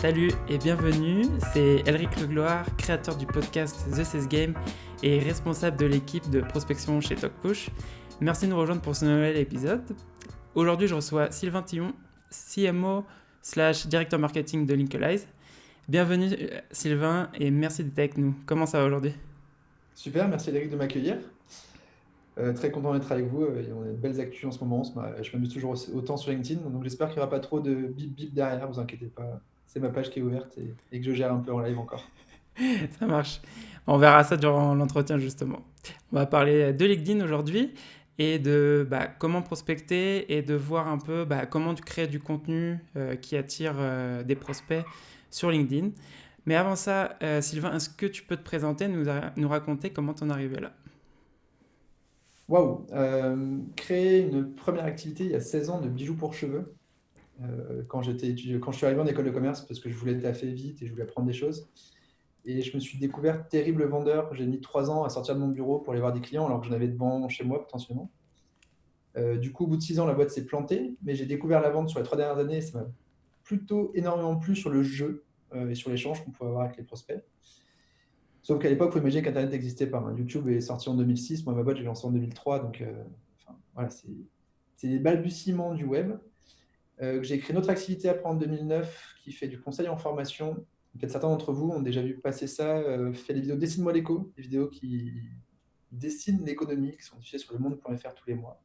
Salut et bienvenue, c'est Elric Legloire, créateur du podcast The Cess Game et responsable de l'équipe de prospection chez TalkPush. Merci de nous rejoindre pour ce nouvel épisode. Aujourd'hui, je reçois Sylvain Tillon, CMO/directeur marketing de Linkalize. Bienvenue Sylvain et merci d'être avec nous. Comment ça va aujourd'hui ? Super, merci Eric de m'accueillir. Très content d'être avec vous. On a de belles actus en ce moment. Je m'amuse toujours autant sur LinkedIn, donc j'espère qu'il n'y aura pas trop de bip bip derrière, vous inquiétez pas. C'est ma page qui est ouverte et que je gère un peu en live encore. Ça marche. On verra ça durant l'entretien justement. On va parler de LinkedIn aujourd'hui et de comment prospecter et de voir un peu comment tu crées du contenu qui attire des prospects sur LinkedIn. Mais avant ça, Sylvain, est-ce que tu peux te présenter, nous raconter comment tu en es arrivé là ? Waouh! Créer une première activité il y a 16 ans de bijoux pour cheveux. Quand je suis arrivé en école de commerce parce que je voulais taffer vite et je voulais apprendre des choses. Et je me suis découvert terrible vendeur. J'ai mis 3 ans à sortir de mon bureau pour aller voir des clients alors que j'en avais devant chez moi potentiellement. Du coup, au bout de 6 ans, la boîte s'est plantée, mais j'ai découvert la vente sur les 3 dernières années et ça m'a plutôt énormément plu sur le jeu et sur l'échange qu'on pouvait avoir avec les prospects. Sauf qu'à l'époque, il faut imaginer qu'Internet n'existait pas. YouTube est sorti en 2006, moi ma boîte, j'ai lancé en 2003, donc voilà, c'est les balbutiements du web. J'ai créé une autre activité après en 2009 qui fait du conseil en formation. Peut-être certains d'entre vous ont déjà vu passer ça, fait des vidéos Dessine-moi l'éco, des vidéos qui dessinent l'économie, qui sont diffusées sur le monde.fr tous les mois.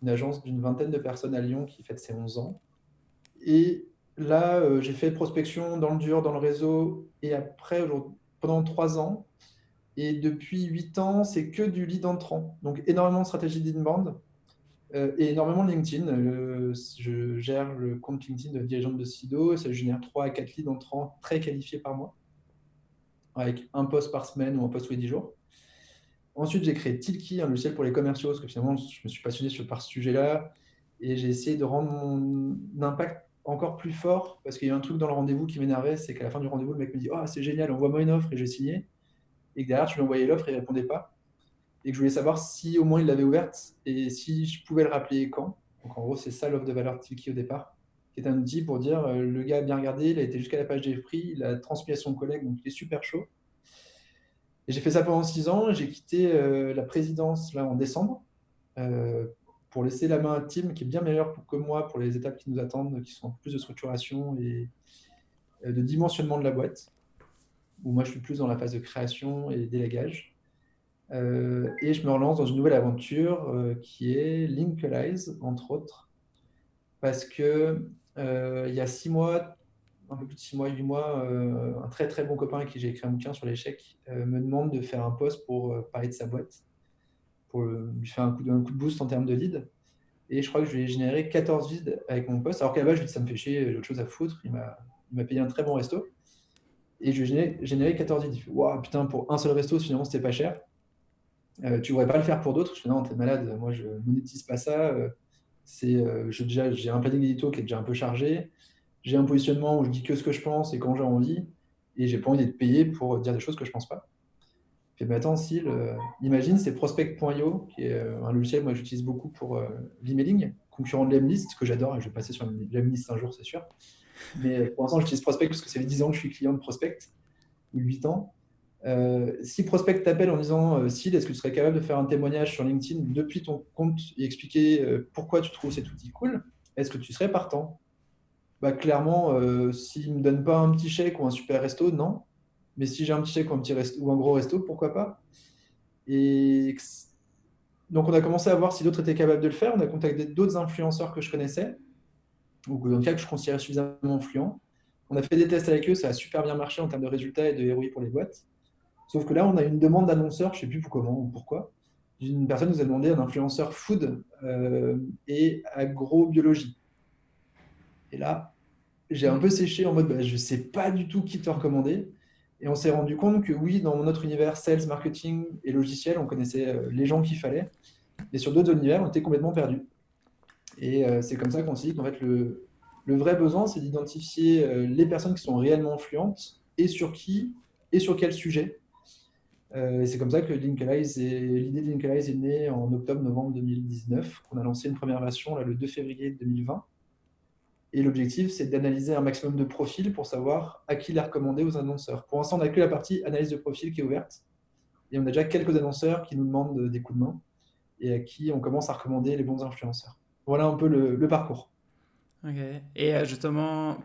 Une agence d'une vingtaine de personnes à Lyon qui fête ses 11 ans. Et là, j'ai fait prospection dans le dur, dans le réseau, et après, pendant 3 ans. Et depuis 8 ans, c'est que du lead entrant. Donc énormément de stratégie d'inbound et énormément de LinkedIn. Je gère le compte LinkedIn de dirigeante de Sido. Ça génère 3 à 4 leads entrants très qualifiés par mois, avec un post par semaine ou un post tous les 10 jours. Ensuite, j'ai créé Tilki, un logiciel pour les commerciaux, parce que finalement, je me suis passionné par ce sujet-là. Et j'ai essayé de rendre mon impact encore plus fort, parce qu'il y a un truc dans le rendez-vous qui m'énervait, c'est qu'à la fin du rendez-vous, le mec me dit « Oh, c'est génial, envoie-moi une offre » et j'ai signé. Et que derrière, tu lui envoyais l'offre et il ne répondait pas. Et que je voulais savoir si au moins il l'avait ouverte et si je pouvais le rappeler quand. Donc en gros, c'est ça l'offre de valeur Tilki au départ, qui est un outil pour dire le gars a bien regardé, il a été jusqu'à la page des prix, il a transmis à son collègue, donc il est super chaud. Et j'ai fait ça pendant 6 ans. J'ai quitté la présidence là en décembre euh, pour laisser la main à Tim, qui est bien meilleur que moi pour les étapes qui nous attendent, qui sont plus de structuration et de dimensionnement de la boîte, où moi je suis plus dans la phase de création et d'élagage. Et je me relance dans une nouvelle aventure qui est Linkalize, entre autres, parce que il y a 6 mois, un peu plus de 6 mois, 8 mois, un très très bon copain avec qui j'ai écrit un bouquin sur l'échec me demande de faire un post pour parler de sa boîte, pour lui faire un coup de boost en termes de lead. Et je crois que je lui ai généré 14 leads avec mon post, alors qu'à la base, je lui ai dit ça me fait chier, j'ai autre chose à foutre. Il m'a payé un très bon resto. Et je lui ai généré 14 leads. Il fait waouh, putain, pour un seul resto, finalement, c'était pas cher. Tu ne voudrais pas le faire pour d'autres? Je fais non, t'es malade, moi je monétise pas ça. J'ai un planning édito qui est déjà un peu chargé. J'ai un positionnement où je dis que ce que je pense et quand j'ai envie. Et j'ai pas envie d'être payé pour dire des choses que je pense pas. Je fais, mais attends, Syl, imagine, c'est prospect.io, qui est un logiciel moi que j'utilise beaucoup pour l'emailing, concurrent de Lemlist, que j'adore et je vais passer sur Lemlist un jour, c'est sûr. Mais pour l'instant, j'utilise Prospect parce que ça fait 10 ans que je suis client de Prospect, ou 8 ans. Si Prospect t'appelle en disant Sid, est-ce que tu serais capable de faire un témoignage sur LinkedIn depuis ton compte et expliquer pourquoi tu trouves cet outil cool, est-ce que tu serais partant? Bah, clairement, s'il ne me donne pas un petit chèque ou un super resto, non. Mais si j'ai un petit chèque ou un petit resto ou un gros resto, pourquoi pas? Et donc on a commencé à voir si d'autres étaient capables de le faire. On a contacté d'autres influenceurs que je connaissais, ou dans le cas que je considérais suffisamment influents. On a fait des tests avec eux, ça a super bien marché en termes de résultats et de ROI pour les boîtes. Sauf que là, on a une demande d'annonceur, je ne sais plus comment ou pourquoi. Une personne nous a demandé un influenceur food et agrobiologie. Et là, j'ai un peu séché en mode je ne sais pas du tout qui te recommander. Et on s'est rendu compte que oui, dans notre univers sales, marketing et logiciel, on connaissait les gens qu'il fallait. Mais sur d'autres univers, on était complètement perdus. Et c'est comme ça qu'on s'est dit qu'en fait, le vrai besoin, c'est d'identifier les personnes qui sont réellement influentes et sur qui et sur quel sujet. Et c'est comme ça que l'idée de Linkalize est née en octobre-novembre 2019, qu'on a lancé une première version là, le 2 février 2020. Et l'objectif, c'est d'analyser un maximum de profils pour savoir à qui les recommander aux annonceurs. Pour l'instant, on n'a que la partie analyse de profil qui est ouverte. Et on a déjà quelques annonceurs qui nous demandent des coups de main et à qui on commence à recommander les bons influenceurs. Voilà un peu le parcours. Ok. Et justement,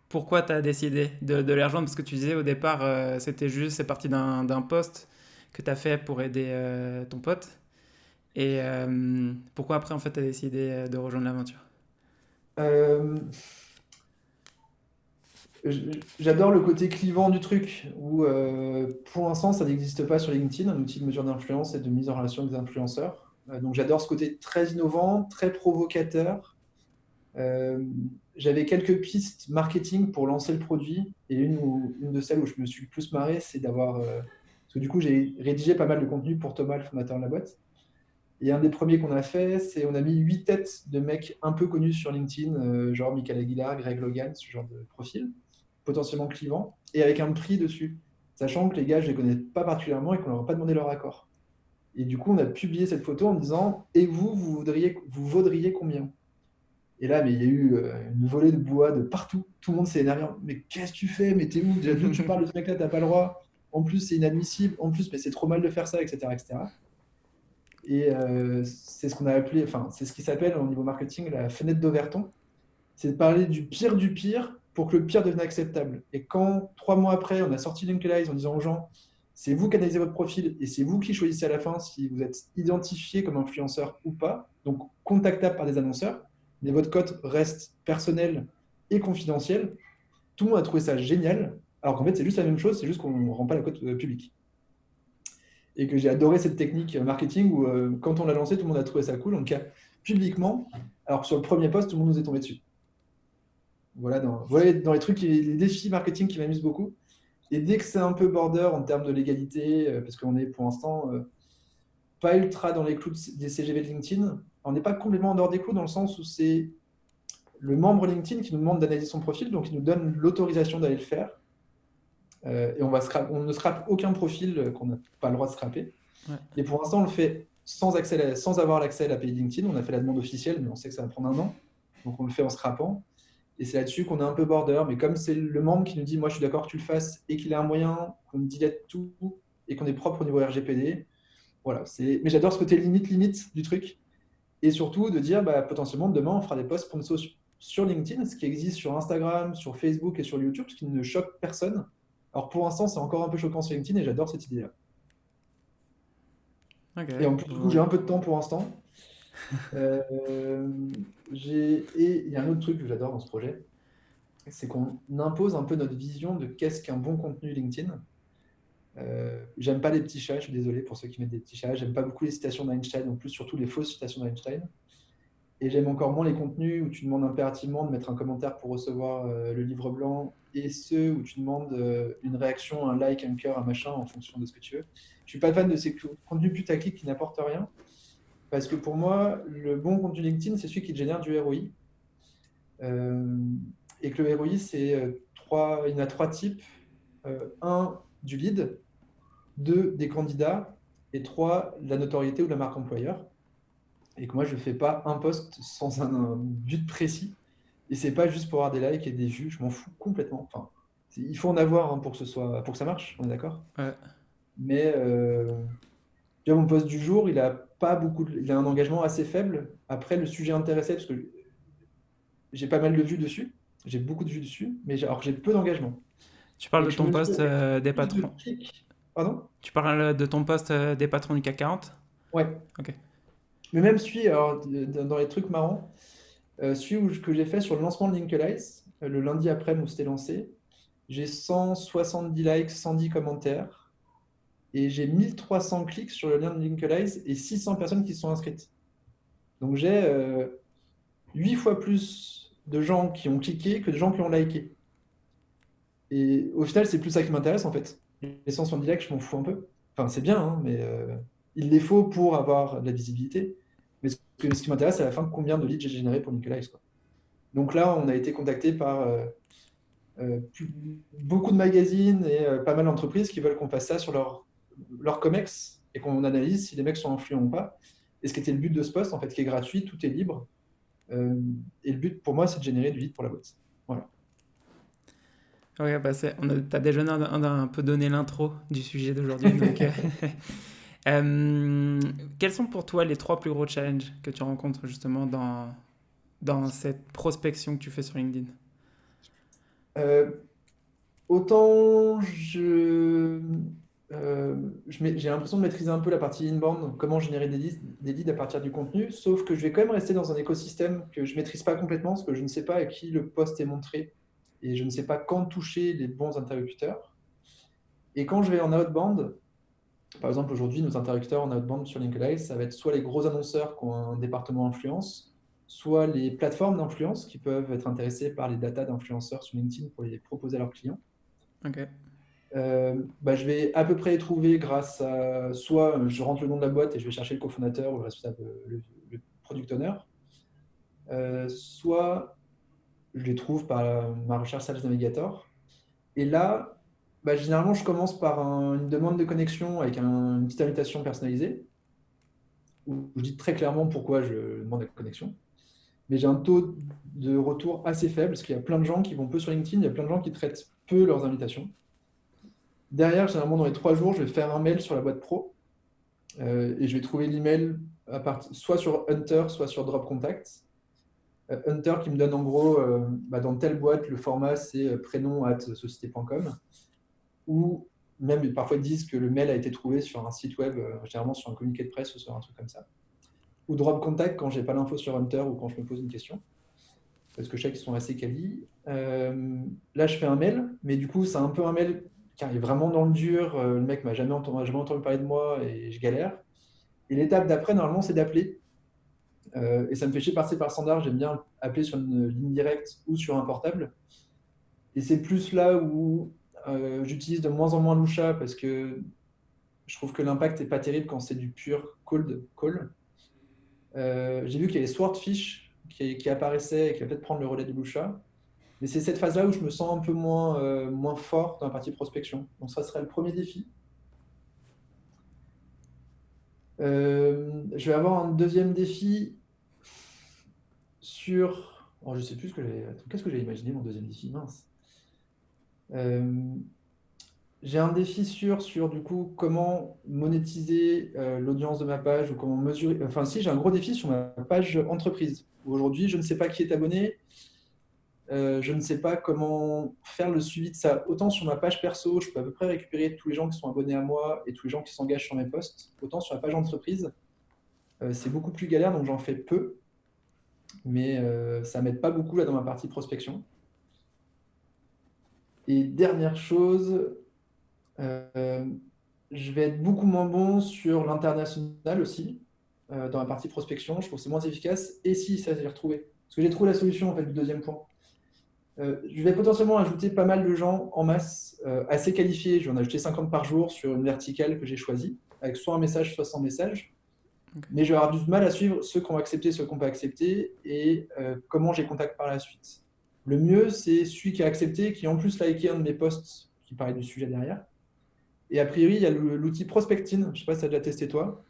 pourquoi tu as décidé de les rejoindre? Parce que tu disais au départ, c'était juste, c'est parti d'un post que tu as fait pour aider ton pote. Et pourquoi après, en fait, tu as décidé de rejoindre l'aventure? Euh, J'adore le côté clivant du truc, où pour l'instant, ça n'existe pas sur LinkedIn, un outil de mesure d'influence et de mise en relation des influenceurs. Donc j'adore ce côté très innovant, très provocateur. Euh, J'avais quelques pistes marketing pour lancer le produit, et une de celles où je me suis le plus marré, c'est d'avoir... parce que du coup, j'ai rédigé pas mal de contenu pour Thomas, le fondateur de la boîte. Et un des premiers qu'on a fait, c'est on a mis 8 têtes de mecs un peu connus sur LinkedIn, genre Michael Aguilar, Greg Logan, ce genre de profil, potentiellement clivant, et avec un prix dessus, sachant que les gars, je ne les connais pas particulièrement et qu'on leur a pas demandé leur accord. Et du coup, on a publié cette photo en disant, et vous, vous vaudriez combien? Et là, mais il y a eu une volée de bois de partout. Tout le monde s'est énervé. Mais qu'est-ce que tu fais? Mais t'es où? Déjà, d'où tu parles de ce mec-là? T'as pas le droit. En plus, c'est inadmissible. En plus, mais c'est trop mal de faire ça, etc., etc. Et c'est ce qu'on a appelé, enfin, c'est ce qui s'appelle au niveau marketing la fenêtre d'Overton. C'est de parler du pire pour que le pire devienne acceptable. Et quand 3 mois après, on a sorti Linkalize en disant aux gens, c'est vous qui analysez votre profil et c'est vous qui choisissez à la fin si vous êtes identifié comme influenceur ou pas, donc contactable par des annonceurs, mais votre code reste personnel et confidentiel. Tout le monde a trouvé ça génial, alors qu'en fait, c'est juste la même chose, c'est juste qu'on ne rend pas la cote publique. Et que j'ai adoré cette technique marketing où, quand on l'a lancé, tout le monde a trouvé ça cool. Donc, publiquement, alors sur le premier post, tout le monde nous est tombé dessus. Voilà dans les trucs, les défis marketing qui m'amusent beaucoup. Et dès que c'est un peu border en termes de légalité, parce qu'on est pour l'instant pas ultra dans les clous des CGV de LinkedIn, on n'est pas complètement en dehors des clous dans le sens où c'est le membre LinkedIn qui nous demande d'analyser son profil, donc il nous donne l'autorisation d'aller le faire. Et on ne scrape aucun profil qu'on n'a pas le droit de scraper. Ouais. Et pour l'instant, on le fait sans avoir l'accès à l'API LinkedIn. On a fait la demande officielle, mais on sait que ça va prendre un an. Donc on le fait en scrapant. Et c'est là-dessus qu'on est un peu border. Mais comme c'est le membre qui nous dit, moi je suis d'accord que tu le fasses, et qu'il a un moyen, qu'on dilette tout, et qu'on est propre au niveau RGPD, voilà. Mais j'adore ce côté limite du truc. Et surtout de dire, bah, potentiellement, demain, on fera des posts sponsors sur LinkedIn, ce qui existe sur Instagram, sur Facebook et sur YouTube, ce qui ne choque personne. Alors pour l'instant, c'est encore un peu choquant sur LinkedIn et j'adore cette idée-là. Ok. Et en plus, du coup, Ouais. j'ai un peu de temps pour l'instant. Euh, et il y a un autre truc que j'adore dans ce projet, c'est qu'on impose un peu notre vision de qu'est-ce qu'un bon contenu LinkedIn. J'aime pas les petits chats, je suis désolé pour ceux qui mettent des petits chats. J'aime pas beaucoup les citations d'Einstein, en plus, surtout les fausses citations d'Einstein. Et j'aime encore moins les contenus où tu demandes impérativement de mettre un commentaire pour recevoir le livre blanc et ceux où tu demandes une réaction, un like, un cœur, un machin en fonction de ce que tu veux. Je suis pas fan de ces contenus putaclic qui n'apportent rien parce que pour moi, le bon contenu LinkedIn, c'est celui qui te génère du ROI. Euh, et que le ROI, il y en a 3 types. Un, du lead, deux, des candidats et trois, la notoriété ou la marque employeur. Et que moi, je ne fais pas un post sans un but précis. Et c'est pas juste pour avoir des likes et des vues, je m'en fous complètement. Enfin, il faut en avoir pour que ça marche, on est d'accord. Ouais. Mais tu vois, mon post du jour, il a pas beaucoup, il a un engagement assez faible. Après, le sujet intéressait parce que j'ai pas mal de vues dessus, j'ai beaucoup de vues dessus, mais alors que j'ai peu d'engagement. Tu parles Et de que je ton me dis, poste avec des plus de patrons. clics, pardon? Tu parles de ton poste des patrons du CAC 40? Ouais. Ok. Mais même celui, alors, dans les trucs marrants, que j'ai fait sur le lancement de Linkalize, le lundi après où c'était lancé, j'ai 170 likes, 110 commentaires, et j'ai 1300 clics sur le lien de Linkalize et 600 personnes qui se sont inscrites. Donc j'ai 8 fois plus de gens qui ont cliqué que de gens qui ont liké. Et au final, c'est plus ça qui m'intéresse en fait. Les 170 likes, je m'en fous un peu. Enfin, c'est bien, hein, mais il les faut pour avoir de la visibilité. Mais ce qui m'intéresse, c'est à la fin combien de leads j'ai généré pour Linkalize, quoi. Donc là, on a été contacté par beaucoup de magazines et pas mal d'entreprises qui veulent qu'on fasse ça sur leur comex et qu'on analyse si les mecs sont influents ou pas. Et ce qui était le but de ce poste, en fait, qui est gratuit, tout est libre. Euh, et le but pour moi, c'est de générer du lead pour la boîte. Voilà. Ouais, bah t'as déjà un peu donné l'intro du sujet d'aujourd'hui. Donc, quels sont pour toi les trois plus gros challenges que tu rencontres justement dans cette prospection que tu fais sur LinkedIn? Euh, Autant j'ai l'impression de maîtriser un peu la partie inbound, comment générer des leads à partir du contenu, sauf que je vais quand même rester dans un écosystème que je ne maîtrise pas complètement, parce que je ne sais pas à qui le post est montré, et je ne sais pas quand toucher les bons interlocuteurs. Et quand je vais en outbound, par exemple aujourd'hui, nos interlocuteurs en outbound sur LinkedIn, ça va être soit les gros annonceurs qui ont un département influence, soit les plateformes d'influence qui peuvent être intéressées par les datas d'influenceurs sur LinkedIn pour les proposer à leurs clients. Ok. Je vais à peu près les trouver grâce à soit je rentre le nom de la boîte et je vais chercher le cofondateur ou le responsable, le product owner, soit je les trouve par ma recherche Sales Navigator. Et là, généralement, je commence par une demande de connexion avec une petite invitation personnalisée où je dis très clairement pourquoi je demande la connexion. Mais j'ai un taux de retour assez faible parce qu'il y a plein de gens qui vont peu sur LinkedIn, il y a plein de gens qui traitent peu leurs invitations. Derrière, généralement, dans les 3 jours, je vais faire un mail sur la boîte pro et je vais trouver l'email soit sur Hunter, soit sur Drop Contact. Hunter qui me donne en gros, dans telle boîte, le format c'est prénom@société.com ou même parfois ils disent que le mail a été trouvé sur un site web, généralement sur un communiqué de presse ou sur un truc comme ça. Ou Drop Contact quand j'ai pas l'info sur Hunter ou quand je me pose une question, parce que je sais qu'ils sont assez quali. Là, je fais un mail, mais du coup, c'est un peu un mail qui arrive vraiment dans le dur. Le mec m'a jamais entendu parler de moi et je galère. Et l'étape d'après, normalement, c'est d'appeler. Et ça me fait chier de passer par standard. J'aime bien appeler sur une ligne directe ou sur un portable. Et c'est plus là où j'utilise de moins en moins Lusha parce que je trouve que l'impact n'est pas terrible quand c'est du pur cold call. J'ai vu qu'il y avait Swordfish qui apparaissait et qui va peut-être prendre le relais de Lusha. Mais c'est cette phase-là où je me sens un peu moins fort dans la partie prospection. Donc ça serait le premier défi. Je vais avoir un deuxième défi sur... Oh, je ne sais plus ce que j'avais... Qu'est-ce que j'ai imaginé mon deuxième défi? Mince. Euh, j'ai un défi sur du coup comment monétiser l'audience de ma page ou comment mesurer. Enfin, si j'ai un gros défi sur ma page entreprise. Aujourd'hui, je ne sais pas qui est abonné. Je ne sais pas comment faire le suivi de ça. Autant sur ma page perso, je peux à peu près récupérer tous les gens qui sont abonnés à moi et tous les gens qui s'engagent sur mes posts. Autant sur la page entreprise, c'est beaucoup plus galère, donc j'en fais peu. Mais ça m'aide pas beaucoup là dans ma partie prospection. Et dernière chose, euh, je vais être beaucoup moins bon sur l'international aussi, dans la partie prospection. Je trouve que c'est moins efficace. Et si, ça, j'ai retrouvé. Parce que j'ai trouvé la solution en fait, du deuxième point. Je vais potentiellement ajouter pas mal de gens en masse assez qualifiés. Je vais en ajouter 50 par jour sur une verticale que j'ai choisie, avec soit un message, soit sans message. Ok. Mais je vais avoir du mal à suivre ceux qui ont accepté, ceux qui n'ont pas accepté et comment j'ai contact par la suite. Le mieux, c'est celui qui a accepté, qui en plus liké un de mes posts qui parlait du sujet derrière. Et a priori, il y a l'outil Prospectin. Je ne sais pas si tu as déjà testé toi.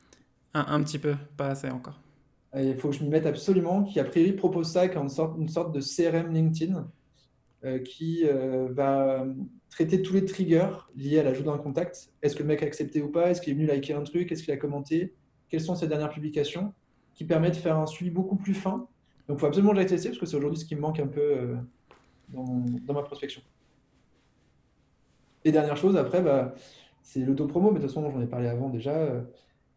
Un petit peu, pas assez encore. Et il faut que je m'y mette absolument, qui a priori propose ça comme une sorte de CRM LinkedIn qui va traiter tous les triggers liés à l'ajout d'un contact. Est-ce que le mec a accepté ou pas? Est-ce qu'il est venu liker un truc? Est-ce qu'il a commenté? Quelles sont ses dernières publications? Qui permet de faire un suivi beaucoup plus fin. Donc, il faut absolument que je l'aille tester parce que c'est aujourd'hui ce qui me manque un peu dans ma prospection. Et dernière chose, après, c'est l'autopromo, mais de toute façon, j'en ai parlé avant déjà.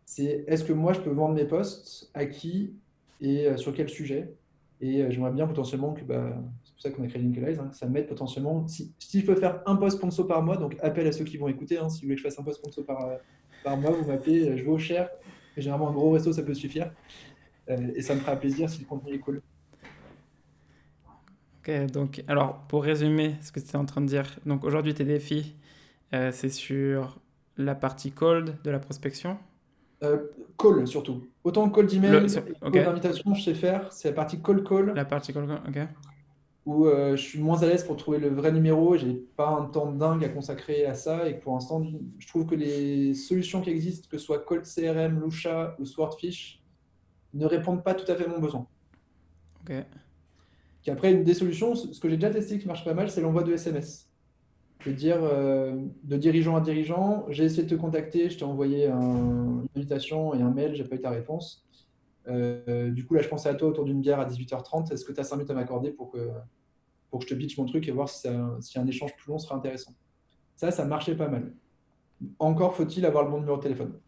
C'est est-ce que moi, je peux vendre mes posts à qui et sur quel sujet? Et j'aimerais bien potentiellement que, c'est pour ça qu'on a créé Linkalize, hein, que ça m'aide potentiellement. Si je peux faire un post sponsor par mois, donc appel à ceux qui vont écouter, hein, si vous voulez que je fasse un post sponsor par mois, vous m'appelez, je vais au cher. Et généralement, un gros resto, ça peut suffire. Et ça me fera plaisir si le contenu est cool. Ok, donc, alors, pour résumer ce que tu étais en train de dire, donc aujourd'hui, tes défis, c'est sur la partie cold de la prospection. Euh, Call surtout. Autant call d'email et Ok, call d'invitation, je sais faire. C'est la partie call la partie cold, ok. où je suis moins à l'aise pour trouver le vrai numéro et j'ai pas un temps dingue à consacrer à ça. Et que pour l'instant, je trouve que les solutions qui existent, que ce soit Cold CRM, Lusha ou Swordfish, ne répondent pas tout à fait à mon besoin. Ok. Puis après, une des solutions, ce que j'ai déjà testé qui marche pas mal, c'est l'envoi de SMS. De dire de dirigeant à dirigeant, j'ai essayé de te contacter, je t'ai envoyé une invitation et un mail, j'ai pas eu ta réponse. Du coup, là, je pensais à toi autour d'une bière à 18h30. Est-ce que tu as 5 minutes à m'accorder pour que je te pitch mon truc et voir si un échange plus long serait intéressant? Ça marchait pas mal. Encore faut-il avoir le bon numéro de téléphone.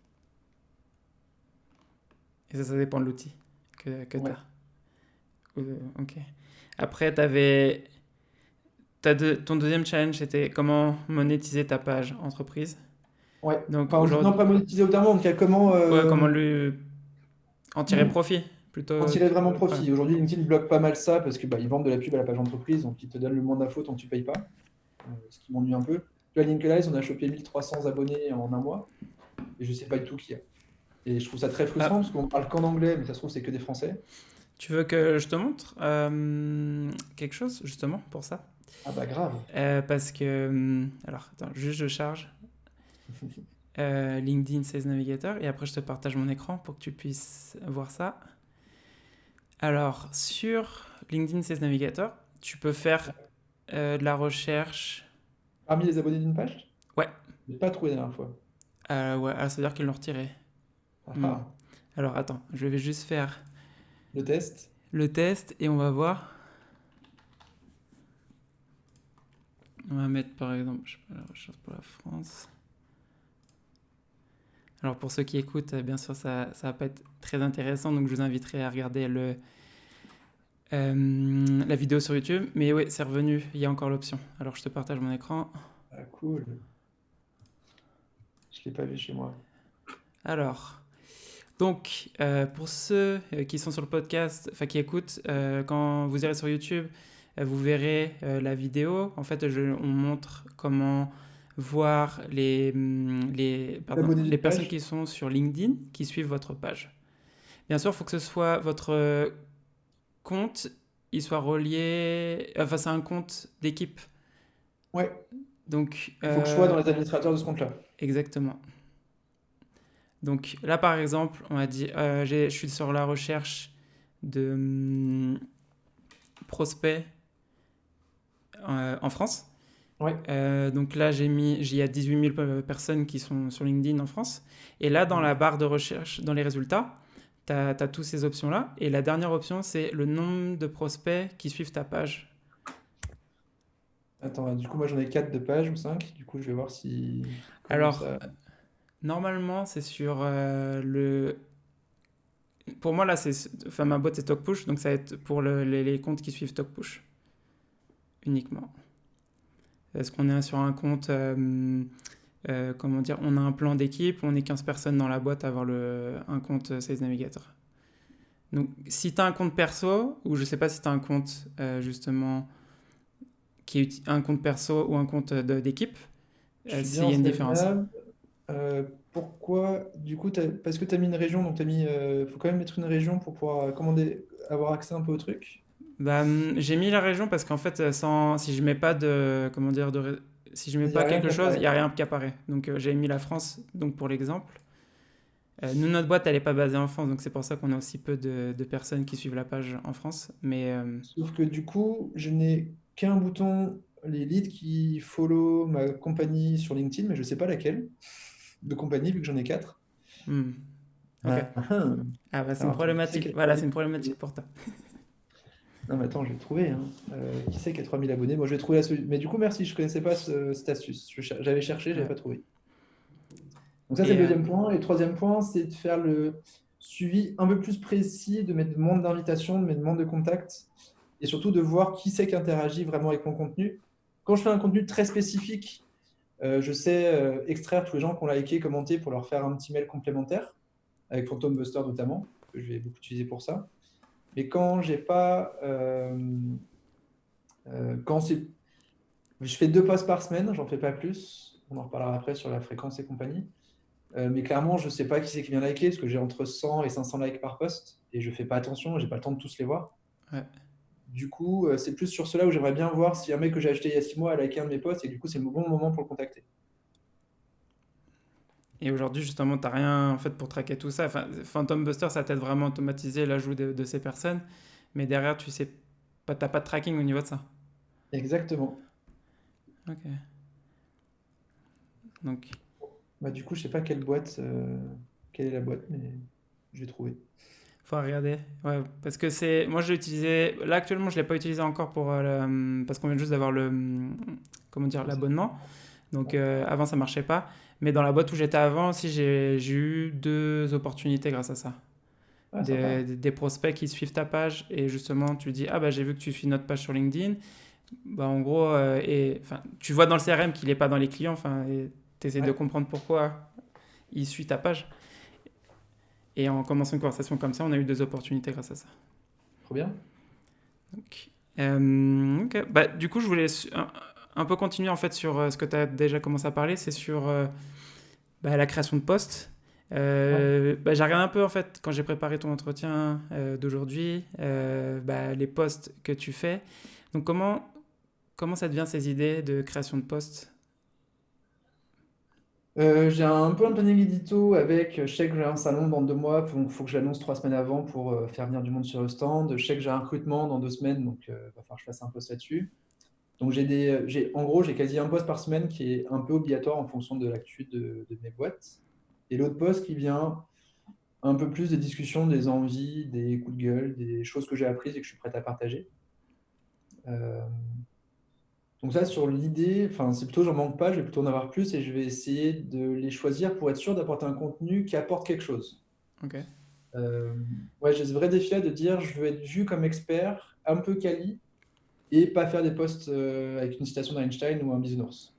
Et ça dépend de l'outil que tu Ouais. as. Ok. Après, ton deuxième challenge, c'était comment monétiser ta page entreprise. Ouais. Donc Enfin, non, aujourd'hui, pas monétiser autrement, donc il y a comment ouais, comment en tirer profit en plutôt. tirer vraiment Ouais. profit. Aujourd'hui, LinkedIn bloque pas mal ça parce que ils vendent de la pub à la page entreprise, donc ils te donnent le moins d'infos tant que tu payes pas, ce qui m'ennuie un peu. Tu vois, Linkalize, on a chopé 1300 abonnés en un mois et je sais pas du tout qui y a. Et je trouve ça très frustrant Ah, parce qu'on parle qu'en anglais, mais ça se trouve, c'est que des Français. tu veux que je te montre quelque chose justement pour ça? Ah bah grave. Parce que alors attends, juste je charge LinkedIn Sales Navigator et après je te partage mon écran pour que tu puisses voir ça. Alors sur LinkedIn Sales Navigator, tu peux faire de la recherche. Parmi les abonnés d'une page, Ouais, je n'ai pas trouvé la dernière fois. ouais, ça veut dire qu'ils l'ont retiré. Ah, Hmm. ah. Alors attends, je vais juste faire Le test. le test et on va voir. On va mettre par exemple, je sais pas, la recherche pour la France. Alors pour ceux qui écoutent, bien sûr, ça va pas être très intéressant, donc je vous inviterai à regarder la vidéo sur YouTube. Mais oui, c'est revenu, il y a encore l'option. Alors je te partage mon écran. Ah, cool. Je ne l'ai pas vu chez moi. Alors, donc pour ceux qui sont sur le podcast, enfin qui écoutent, quand vous irez sur YouTube, vous verrez la vidéo. En fait, on montre comment voir Abonné les d'une personnes qui page? sont sur LinkedIn, qui suivent votre page. Bien sûr, il faut que ce soit votre compte, il soit relié, enfin c'est un compte d'équipe. Ouais. Donc, Il faut que je sois dans les administrateurs de ce compte-là. exactement. Donc là, par exemple, on a dit, je suis sur la recherche de prospects en France. Ouais. Donc là, il y a 18 000 personnes qui sont sur LinkedIn en France. Et là, dans la barre de recherche, dans les résultats, tu as toutes ces options-là. Et la dernière option, c'est le nombre de prospects qui suivent ta page. Attends, du coup, moi j'en ai 4 de pages ou 5. Du coup, je vais voir si. Comment Alors, ça. normalement, c'est sur le... Pour moi, là, enfin, ma boîte, c'est TalkPush, donc ça va être pour les comptes qui suivent TalkPush uniquement. Est-ce qu'on est sur un compte, comment dire, on a un plan d'équipe, on est 15 personnes dans la boîte à avoir un compte Sales Navigator. Donc, si tu as un compte perso, ou je sais pas si tu as un compte justement qui est un compte perso ou un compte d'équipe, Je suis bien s'il y en a une différence. Scandinave. Pourquoi? Du coup, parce que tu as mis une région, donc tu as mis. Faut quand même mettre une région pour pouvoir commander, avoir accès un peu au truc. Bah, j'ai mis la région parce qu'en fait, si je mets pas de, comment dire, si je mets Il n'y a pas rien quelque qui chose, il y apparaît. a rien qui apparaît. Donc j'ai mis la France, donc pour l'exemple. Nous, notre boîte, elle est pas basée en France, donc c'est pour ça qu'on a aussi peu de personnes qui suivent la page en France. Mais Sauf que du coup, je n'ai qu'un bouton, les leads qui follow ma compagnie sur LinkedIn, mais je ne sais pas laquelle de compagnie, vu que j'en ai 4. hmm, ok. Ah, ah. Ah bah c'est une Alors attends, qui c'est qui problématique. a Voilà, 3000 c'est une problématique abonnés? pour toi. Non, mais attends, je vais trouver, hein. Qui c'est qui a 3000 abonnés? Moi, je vais trouver la solution. Mais du coup, merci, je ne connaissais pas cette astuce. J'avais cherché, je n'avais Ouais. pas trouvé. Donc ça, c'est Et le deuxième point. Et le troisième point, c'est de faire le suivi un peu plus précis de mes demandes d'invitation, de mes demandes de contact, et surtout de voir qui c'est qui interagit vraiment avec mon contenu. Quand je fais un contenu très spécifique, je sais extraire tous les gens qui ont liké, commenté pour leur faire un petit mail complémentaire, avec Phantom Buster notamment, que je vais beaucoup utiliser pour ça. Mais quand j'ai pas, quand c'est, je fais 2 posts par semaine, j'en fais pas plus. On en reparlera après sur la fréquence et compagnie. Mais clairement, je sais pas qui c'est qui vient liker parce que j'ai entre 100 et 500 likes par post et je fais pas attention, j'ai pas le temps de tous les voir. ouais. Du coup, c'est plus sur cela où j'aimerais bien voir si un mec que j'ai acheté il y a 6 mois a liké un de mes posts et du coup, c'est le bon moment pour le contacter. Et aujourd'hui, justement, t'as rien en fait pour traquer tout ça. Enfin, Phantom Buster, ça t'aide vraiment à automatiser l'ajout de ces personnes. mais derrière, tu sais pas, t'as pas de tracking au niveau de ça. Exactement. Ok. Donc, Bah, du coup, je sais pas quelle est la boîte, mais je vais trouver. faut regarder. Ouais, parce que c'est. Moi, je l'ai utilisé. Là, actuellement, je l'ai pas utilisé encore pour. Parce qu'on vient juste d'avoir le. Comment dire, l'abonnement. Donc, Ouais. avant, ça marchait pas. Mais dans la boîte où j'étais avant aussi, j'ai eu deux opportunités grâce à ça. Ah, sympa. Des prospects qui suivent ta page et justement, tu dis, ah bah j'ai vu que tu suis notre page sur LinkedIn. Bah, en gros, enfin, tu vois dans le CRM qu'il n'est pas dans les clients, enfin, tu essaies de Ouais, comprendre pourquoi il suit ta page. Et en commençant une conversation comme ça, on a eu deux opportunités grâce à ça. trop bien. Donc, ok. Bah, du coup, je voulais un peu continuer en fait sur ce que tu as déjà commencé à parler, c'est sur bah, la création de postes. Ouais. Bah, j'ai regardé un peu en fait quand j'ai préparé ton entretien d'aujourd'hui, bah, les postes que tu fais. Donc comment ça devient ces idées de création de postes? J'ai un peu un planning édito avec, je sais que j'ai un salon dans 2 mois, donc il faut que je l'annonce 3 semaines avant pour faire venir du monde sur le stand. Je sais que j'ai un recrutement dans 2 semaines, donc il va falloir que je fasse un post là-dessus. Donc en gros, j'ai quasi un post par semaine qui est un peu obligatoire en fonction de l'actu de mes boîtes. Et l'autre post qui vient un peu plus des discussions, des envies, des coups de gueule, des choses que j'ai apprises et que je suis prête à partager. Euh, donc ça, sur l'idée, enfin, c'est plutôt, j'en manque pas, je vais plutôt en avoir plus et je vais essayer de les choisir pour être sûr d'apporter un contenu qui apporte quelque chose. Ok. Euh, ouais, j'ai ce vrai défi là de dire, je veux être vu comme expert, un peu quali, et pas faire des posts avec une citation d'Einstein ou un bisounours.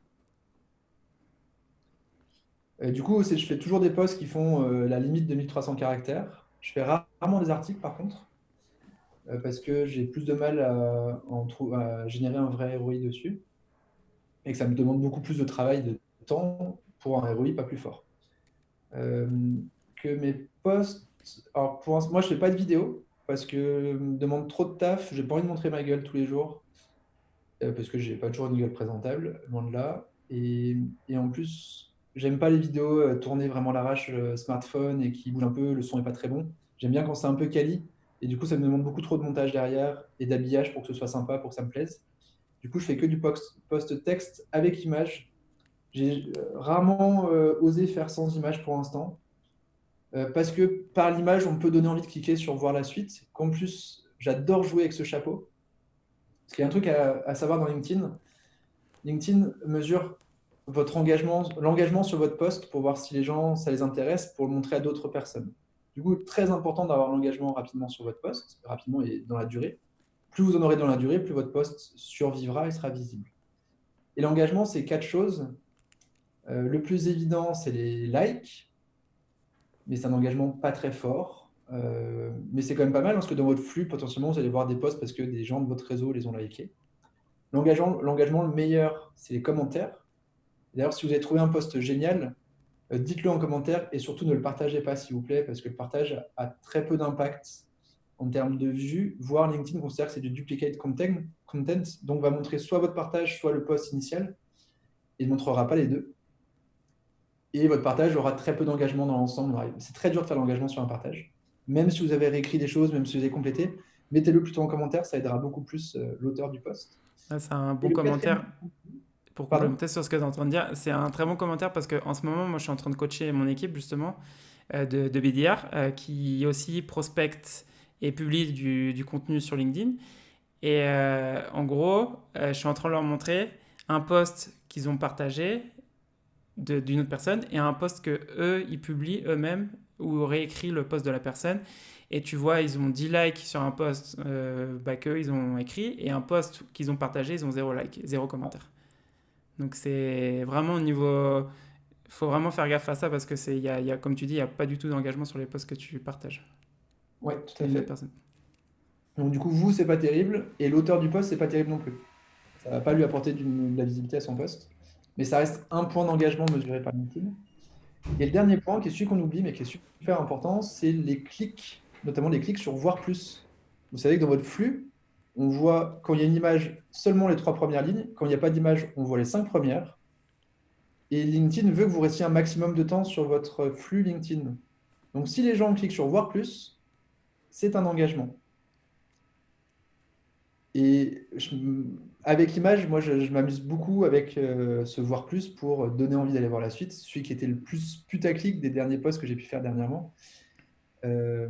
Du coup, je fais toujours des posts qui font la limite de 1300 caractères. Je fais rarement des articles par contre, parce que j'ai plus de mal à générer un vrai ROI dessus, et que ça me demande beaucoup plus de travail, de temps pour un ROI pas plus fort. Euh, que mes posts. Alors, moi, je fais pas de vidéo parce que me demande trop de taf. J'ai pas envie de montrer ma gueule tous les jours parce que j'ai pas toujours une gueule présentable, loin de là. Et en plus, j'aime pas les vidéos tournées vraiment à l'arrache smartphone et qui bougent un peu, le son est pas très bon. J'aime bien quand c'est un peu quali. Et du coup, ça me demande beaucoup trop de montage derrière et d'habillage pour que ce soit sympa, pour que ça me plaise. Du coup, je fais que du post texte avec image. J'ai rarement osé faire sans image pour l'instant. Parce que par l'image, on peut donner envie de cliquer sur voir la suite. Qu'en plus, j'adore jouer avec ce chapeau. Parce qu'il y a un truc à savoir dans LinkedIn. LinkedIn mesure votre engagement, l'engagement sur votre post pour voir si les gens, ça les intéresse, pour le montrer à d'autres personnes. Du coup, très important d'avoir l'engagement rapidement sur votre post, rapidement et dans la durée. Plus vous en aurez dans la durée, plus votre post survivra et sera visible. Et l'engagement, c'est 4 choses. Le plus évident, c'est les likes, mais c'est un engagement pas très fort. Mais c'est quand même pas mal parce que dans votre flux, potentiellement, vous allez voir des posts parce que des gens de votre réseau les ont likés. L'engagement le meilleur, c'est les commentaires. D'ailleurs, si vous avez trouvé un post génial, dites-le en commentaire et surtout ne le partagez pas, s'il vous plaît, parce que le partage a très peu d'impact en termes de vues, voire LinkedIn considère que c'est du duplicate content, donc va montrer soit votre partage, soit le post initial, et ne montrera pas les deux. Et votre partage aura très peu d'engagement dans l'ensemble. C'est très dur de faire l'engagement sur un partage. Même si vous avez réécrit des choses, même si vous avez complété, mettez-le plutôt en commentaire, ça aidera beaucoup plus l'auteur du post. Là, c'est un Et bon le quatrième, commentaire. Pour pardon? complémenter sur ce que tu es en train de dire, c'est un très bon commentaire parce qu'en ce moment, moi, je suis en train de coacher mon équipe justement de BDR qui aussi prospecte et publie du contenu sur LinkedIn. Et en gros, je suis en train de leur montrer un post qu'ils ont partagé d'une autre personne et un post que eux ils publient eux-mêmes ou réécrit le post de la personne. Et tu vois, ils ont 10 likes sur un post bah, qu'eux ils ont écrit et un post qu'ils ont partagé, ils ont 0 like, 0 commentaire. Donc c'est vraiment au niveau. Il faut vraiment faire gaffe à ça parce que comme tu dis, il n'y a pas du tout d'engagement sur les posts que tu partages. Oui, tout à Une autre fait. personne. Donc du coup, vous, c'est pas terrible, et l'auteur du post, c'est pas terrible non plus. Ça va pas lui apporter de la visibilité à son post, mais ça reste un point d'engagement mesuré par LinkedIn. Et le dernier point, qui est celui qu'on oublie, mais qui est super important, c'est les clics, notamment les clics sur voir plus. Vous savez que dans votre flux, on voit quand il y a une image seulement les 3 premières lignes, quand il n'y a pas d'image, on voit les 5 premières. Et LinkedIn veut que vous restiez un maximum de temps sur votre flux LinkedIn. Donc si les gens cliquent sur voir plus, c'est un engagement. Et avec l'image, moi, je m'amuse beaucoup avec ce voir plus pour donner envie d'aller voir la suite. Celui qui était le plus putaclic des derniers posts que j'ai pu faire dernièrement. Euh,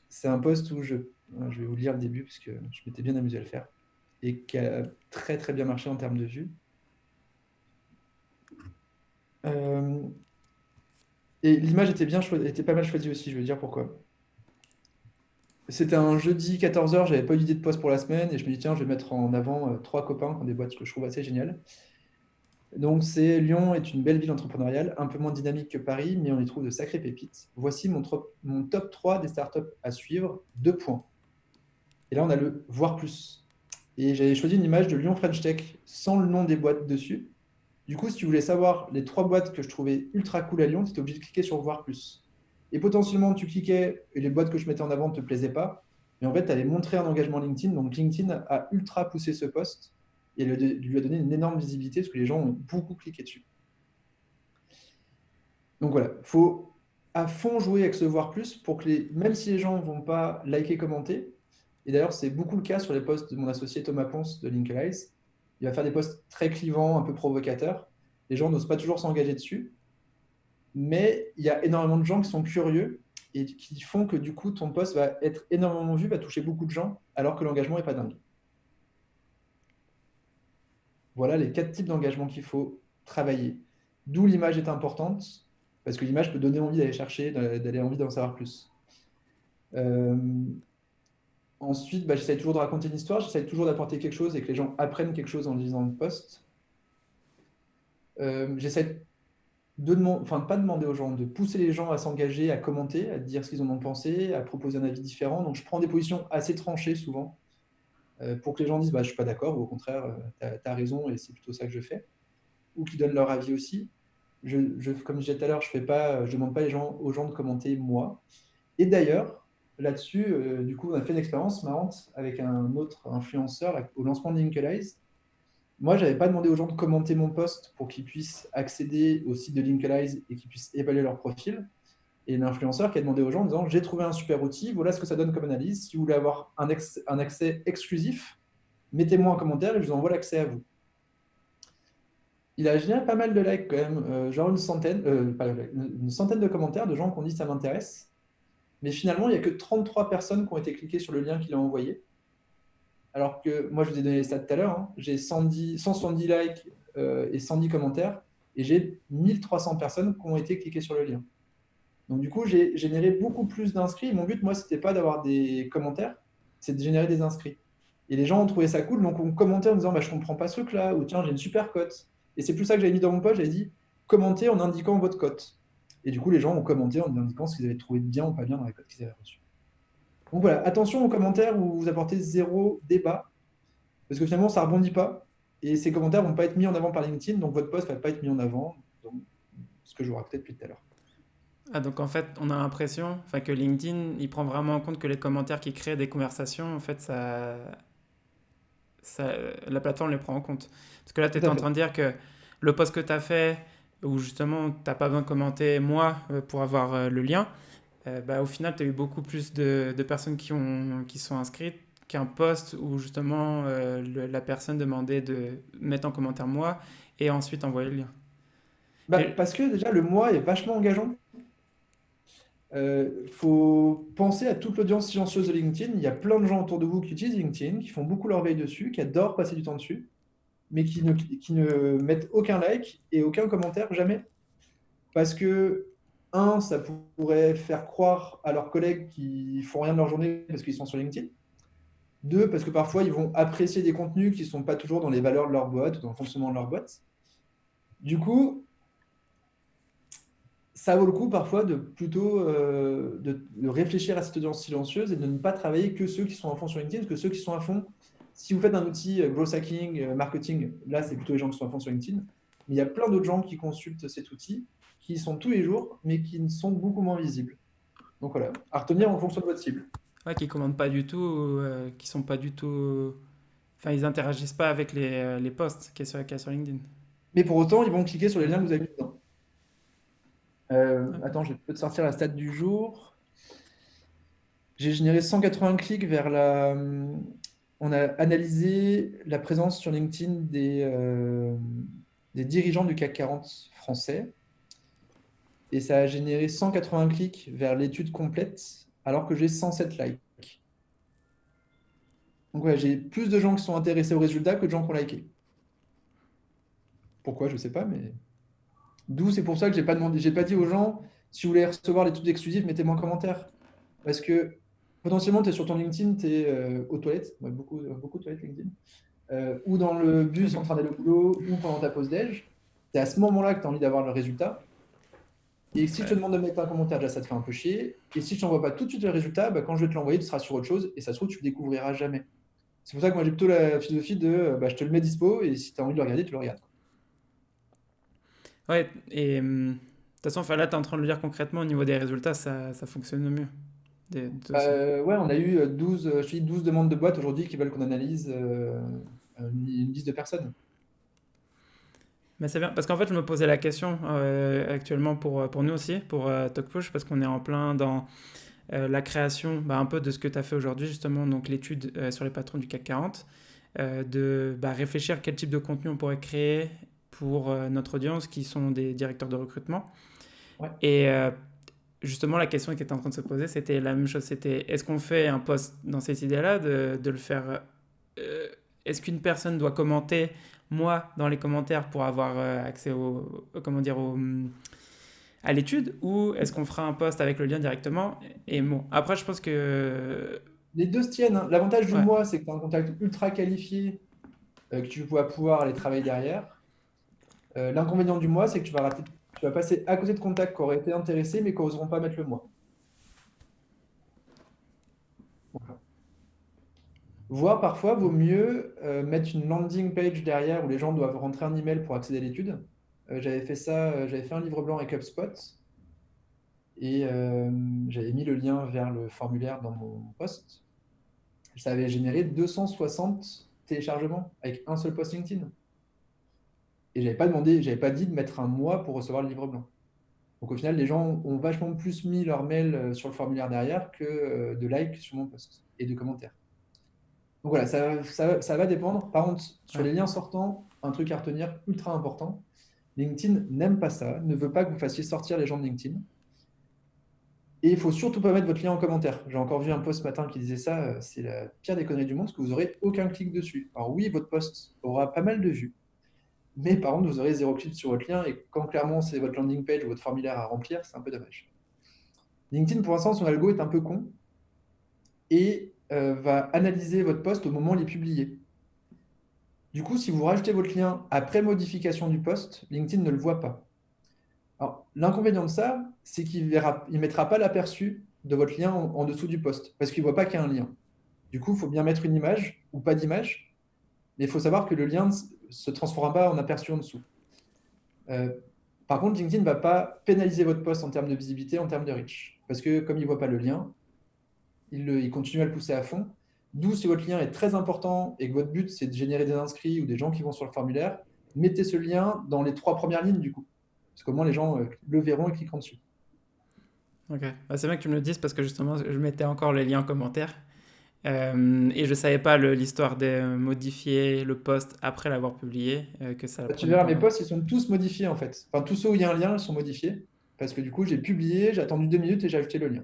c'est un post où je vais vous lire le début parce que je m'étais bien amusé à le faire et qui a très très bien marché en termes de vues. Euh, et l'image était pas mal choisie aussi, je veux dire pourquoi. C'était un jeudi 14h, j'avais pas eu d'idée de post pour la semaine et je me dis tiens, je vais mettre en avant trois copains qui ont des boîtes que je trouve assez géniales. Donc c'est Lyon est une belle ville entrepreneuriale, un peu moins dynamique que Paris, mais on y trouve de sacrées pépites. Voici mon top 3 des startups à suivre, 2 points. Et là on a le voir plus. Et j'avais choisi une image de Lyon French Tech sans le nom des boîtes dessus. Du coup, si tu voulais savoir les 3 boîtes que je trouvais ultra cool à Lyon, tu étais obligé de cliquer sur voir plus. Et potentiellement, tu cliquais et les boîtes que je mettais en avant ne te plaisaient pas. Mais en fait, tu allais montrer un engagement LinkedIn. Donc, LinkedIn a ultra poussé ce post et lui a donné une énorme visibilité parce que les gens ont beaucoup cliqué dessus. Donc voilà, il faut à fond jouer avec ce voir plus pour que même si les gens ne vont pas liker, commenter, et d'ailleurs c'est beaucoup le cas sur les posts de mon associé Thomas Ponce de Linkalize, il va faire des posts très clivants, un peu provocateurs, les gens n'osent pas toujours s'engager dessus, mais il y a énormément de gens qui sont curieux et qui font que du coup ton post va être énormément vu, va toucher beaucoup de gens, alors que l'engagement n'est pas dingue. Voilà les 4 types d'engagement qu'il faut travailler. D'où l'image est importante, parce que l'image peut donner envie d'aller chercher, d'aller envie d'en savoir plus. Euh, ensuite, j'essaie toujours de raconter une histoire, j'essaie toujours d'apporter quelque chose et que les gens apprennent quelque chose en lisant le post. J'essaie enfin, pas demander aux gens, de pousser les gens à s'engager, à commenter, à dire ce qu'ils en ont pensé, à proposer un avis différent. Donc, je prends des positions assez tranchées souvent pour que les gens disent je ne suis pas d'accord ou au contraire, tu as raison et c'est plutôt ça que je fais. Ou qu'ils donnent leur avis aussi. Comme je disais tout à l'heure, je ne demande pas aux gens de commenter moi. Et d'ailleurs, là-dessus, du coup, on a fait une expérience marrante avec un autre influenceur au lancement de Linkalize. Moi, je n'avais pas demandé aux gens de commenter mon post pour qu'ils puissent accéder au site de Linkalize et qu'ils puissent évaluer leur profil. Et l'influenceur qui a demandé aux gens en disant j'ai trouvé un super outil, voilà ce que ça donne comme analyse. Si vous voulez avoir un accès exclusif, mettez-moi un commentaire et je vous envoie l'accès à vous. Il a généré pas mal de likes quand même, genre une centaine de commentaires de gens qui ont dit ça m'intéresse. Mais finalement, il n'y a que 33 personnes qui ont été cliquées sur le lien qu'il a envoyé. Alors que moi, je vous ai donné les stats tout à l'heure, hein, j'ai 170 likes et 110 commentaires, et j'ai 1300 personnes qui ont été cliquées sur le lien. Donc du coup, j'ai généré beaucoup plus d'inscrits. Mon but, moi, c'était pas d'avoir des commentaires, c'est de générer des inscrits. Et les gens ont trouvé ça cool, donc on commentait en disant je comprends pas ce truc-là, ou tiens, j'ai une super cote. Et c'est plus ça que j'avais mis dans mon post, j'avais dit commentez en indiquant votre cote. Et du coup, les gens ont commenté en indiquant ce qu'ils avaient trouvé bien ou pas bien dans la cote qu'ils avaient reçue. Donc voilà, attention aux commentaires où vous apportez zéro débat, parce que finalement, ça ne rebondit pas. Et ces commentaires ne vont pas être mis en avant par LinkedIn, donc votre post ne va pas être mis en avant. Donc, ce que je vous racontais depuis tout à l'heure. Ah, donc en fait, on a l'impression que LinkedIn, il prend vraiment en compte que les commentaires qui créent des conversations, en fait, la plateforme les prend en compte. Parce que là, tu Tout étais à en fait. train de dire que le post que tu as fait, où justement, tu n'as pas besoin de commenter moi pour avoir le lien, au final, tu as eu beaucoup plus de personnes qui sont inscrites qu'un post où justement la personne demandait de mettre en commentaire moi et ensuite envoyer le lien. Mais Parce que déjà, le moi est vachement engageant. Il faut penser à toute l'audience silencieuse de LinkedIn. Il y a plein de gens autour de vous qui utilisent LinkedIn, qui font beaucoup leur veille dessus, qui adorent passer du temps dessus, mais qui ne mettent aucun like et aucun commentaire, jamais. Parce que, un, ça pourrait faire croire à leurs collègues qu'ils font rien de leur journée parce qu'ils sont sur LinkedIn. Deux, parce que parfois, ils vont apprécier des contenus qui ne sont pas toujours dans les valeurs de leur boîte ou dans le fonctionnement de leur boîte. Du coup, ça vaut le coup parfois de plutôt de réfléchir à cette audience silencieuse et de ne pas travailler que ceux qui sont à fond sur LinkedIn, parce que ceux qui sont à fond, si vous faites un outil growth hacking, marketing, là, c'est plutôt les gens qui sont à fond sur LinkedIn. Mais il y a plein d'autres gens qui consultent cet outil, qui y sont tous les jours, mais qui sont beaucoup moins visibles. Donc voilà, à retenir en fonction de votre cible. ouais, qui commandent pas du tout, qui sont pas du tout. Enfin, ils interagissent pas avec les posts qu'il y a sur LinkedIn. Mais pour autant, ils vont cliquer sur les liens que vous avez mis dedans. Ouais. Attends, je vais peut-être sortir la stat du jour. J'ai généré 180 clics vers on a analysé la présence sur LinkedIn des dirigeants du CAC 40 français et ça a généré 180 clics vers l'étude complète alors que j'ai 107 likes. Donc ouais, j'ai plus de gens qui sont intéressés au résultat que de gens qui ont liké. Pourquoi, je ne sais pas, mais d'où c'est pour ça que j'ai pas dit aux gens, si vous voulez recevoir l'étude exclusive, mettez-moi un commentaire. Parce que potentiellement, tu es sur ton LinkedIn, tu es aux toilettes, ouais, beaucoup de toilettes LinkedIn, ou dans le bus en train d'aller au boulot, ou pendant ta pause déj. C'est à ce moment-là que tu as envie d'avoir le résultat. Et si je te Ouais. demande de mettre un commentaire, déjà, ça te fait un peu chier. Et si je t'envoie pas tout de suite le résultat, bah, quand je vais te l'envoyer, tu seras sur autre chose, et ça se trouve, tu le découvriras jamais. C'est pour ça que moi, j'ai plutôt la philosophie de bah, je te le mets dispo, et si tu as envie de le regarder, tu le regardes. Ouais, et de toute façon, enfin, là, tu es en train de le dire concrètement, au niveau des résultats, ça fonctionne mieux. De toute façon. Ouais, on a eu 12, je te dis 12 demandes de boîtes aujourd'hui qui veulent qu'on analyse une liste de personnes. Mais c'est bien, parce qu'en fait, je me posais la question actuellement pour nous aussi, pour TalkPush, parce qu'on est en plein dans la création, bah, un peu de ce que tu as fait aujourd'hui, justement, donc l'étude sur les patrons du CAC 40, de réfléchir quel type de contenu on pourrait créer pour notre audience, qui sont des directeurs de recrutement. Ouais. Et justement, la question qui était en train de se poser, c'était la même chose. C'était est-ce qu'on fait un post dans cette idée-là, de le faire est-ce qu'une personne doit commenter, moi, dans les commentaires pour avoir accès comment dire, à l'étude, ou est-ce qu'on fera un post avec le lien directement? Et bon, après, je pense que. Les deux se tiennent, hein. L'avantage du Ouais, mois, c'est que tu as un contact ultra qualifié que tu vas pouvoir aller travailler derrière. L'inconvénient du mois, c'est que tu vas passer à côté de contacts qui auraient été intéressés, mais qui n'oseront pas mettre le mois. Voilà. Voire parfois, vaut mieux mettre une landing page derrière où les gens doivent rentrer un email pour accéder à l'étude. J'avais fait ça, j'avais fait un livre blanc avec HubSpot et j'avais mis le lien vers le formulaire dans mon post. Ça avait généré 260 téléchargements avec un seul post LinkedIn. Et j'avais pas dit de mettre un mois pour recevoir le livre blanc. Donc au final, les gens ont vachement plus mis leur mail sur le formulaire derrière que de likes sur mon post et de commentaires. Donc voilà, ça va dépendre. Par contre, sur ouais. les liens sortants, un truc à retenir ultra important, LinkedIn n'aime pas ça, ne veut pas que vous fassiez sortir les gens de LinkedIn. Et il faut surtout pas mettre votre lien en commentaire. J'ai encore vu un post ce matin qui disait ça, c'est la pire des conneries du monde, parce que vous n'aurez aucun clic dessus. Alors oui, votre post aura pas mal de vues, mais par contre, vous aurez 0 clic sur votre lien, et quand clairement c'est votre landing page ou votre formulaire à remplir, c'est un peu dommage. LinkedIn, pour l'instant, son algo est un peu con, et va analyser votre post au moment où il est publié. Du coup, si vous rajoutez votre lien après modification du post, LinkedIn ne le voit pas. Alors, l'inconvénient de ça, c'est qu'il ne mettra pas l'aperçu de votre lien en dessous du post, parce qu'il ne voit pas qu'il y a un lien. Du coup, il faut bien mettre une image ou pas d'image, mais il faut savoir que le lien ne se transformera pas en aperçu en dessous. Euh, Par contre, LinkedIn ne va pas pénaliser votre post en termes de visibilité, en termes de reach, parce que comme il ne voit pas le lien, il continue à le pousser à fond. D'où, si votre lien est très important et que votre but, c'est de générer des inscrits ou des gens qui vont sur le formulaire, mettez ce lien dans les 3 premières lignes du coup. Parce qu'au moins, les gens le verront et cliqueront dessus. Ok. Bah, c'est bien que tu me le dises parce que justement, je mettais encore les liens en commentaire. Et je savais pas l'histoire de modifier le post après l'avoir publié, que ça Tu prenait verras, pas mes mal. posts, ils sont tous modifiés en fait. Enfin, tous ceux où il y a un lien, ils sont modifiés. Parce que du coup, j'ai publié, j'ai attendu 2 minutes et j'ai ajouté le lien.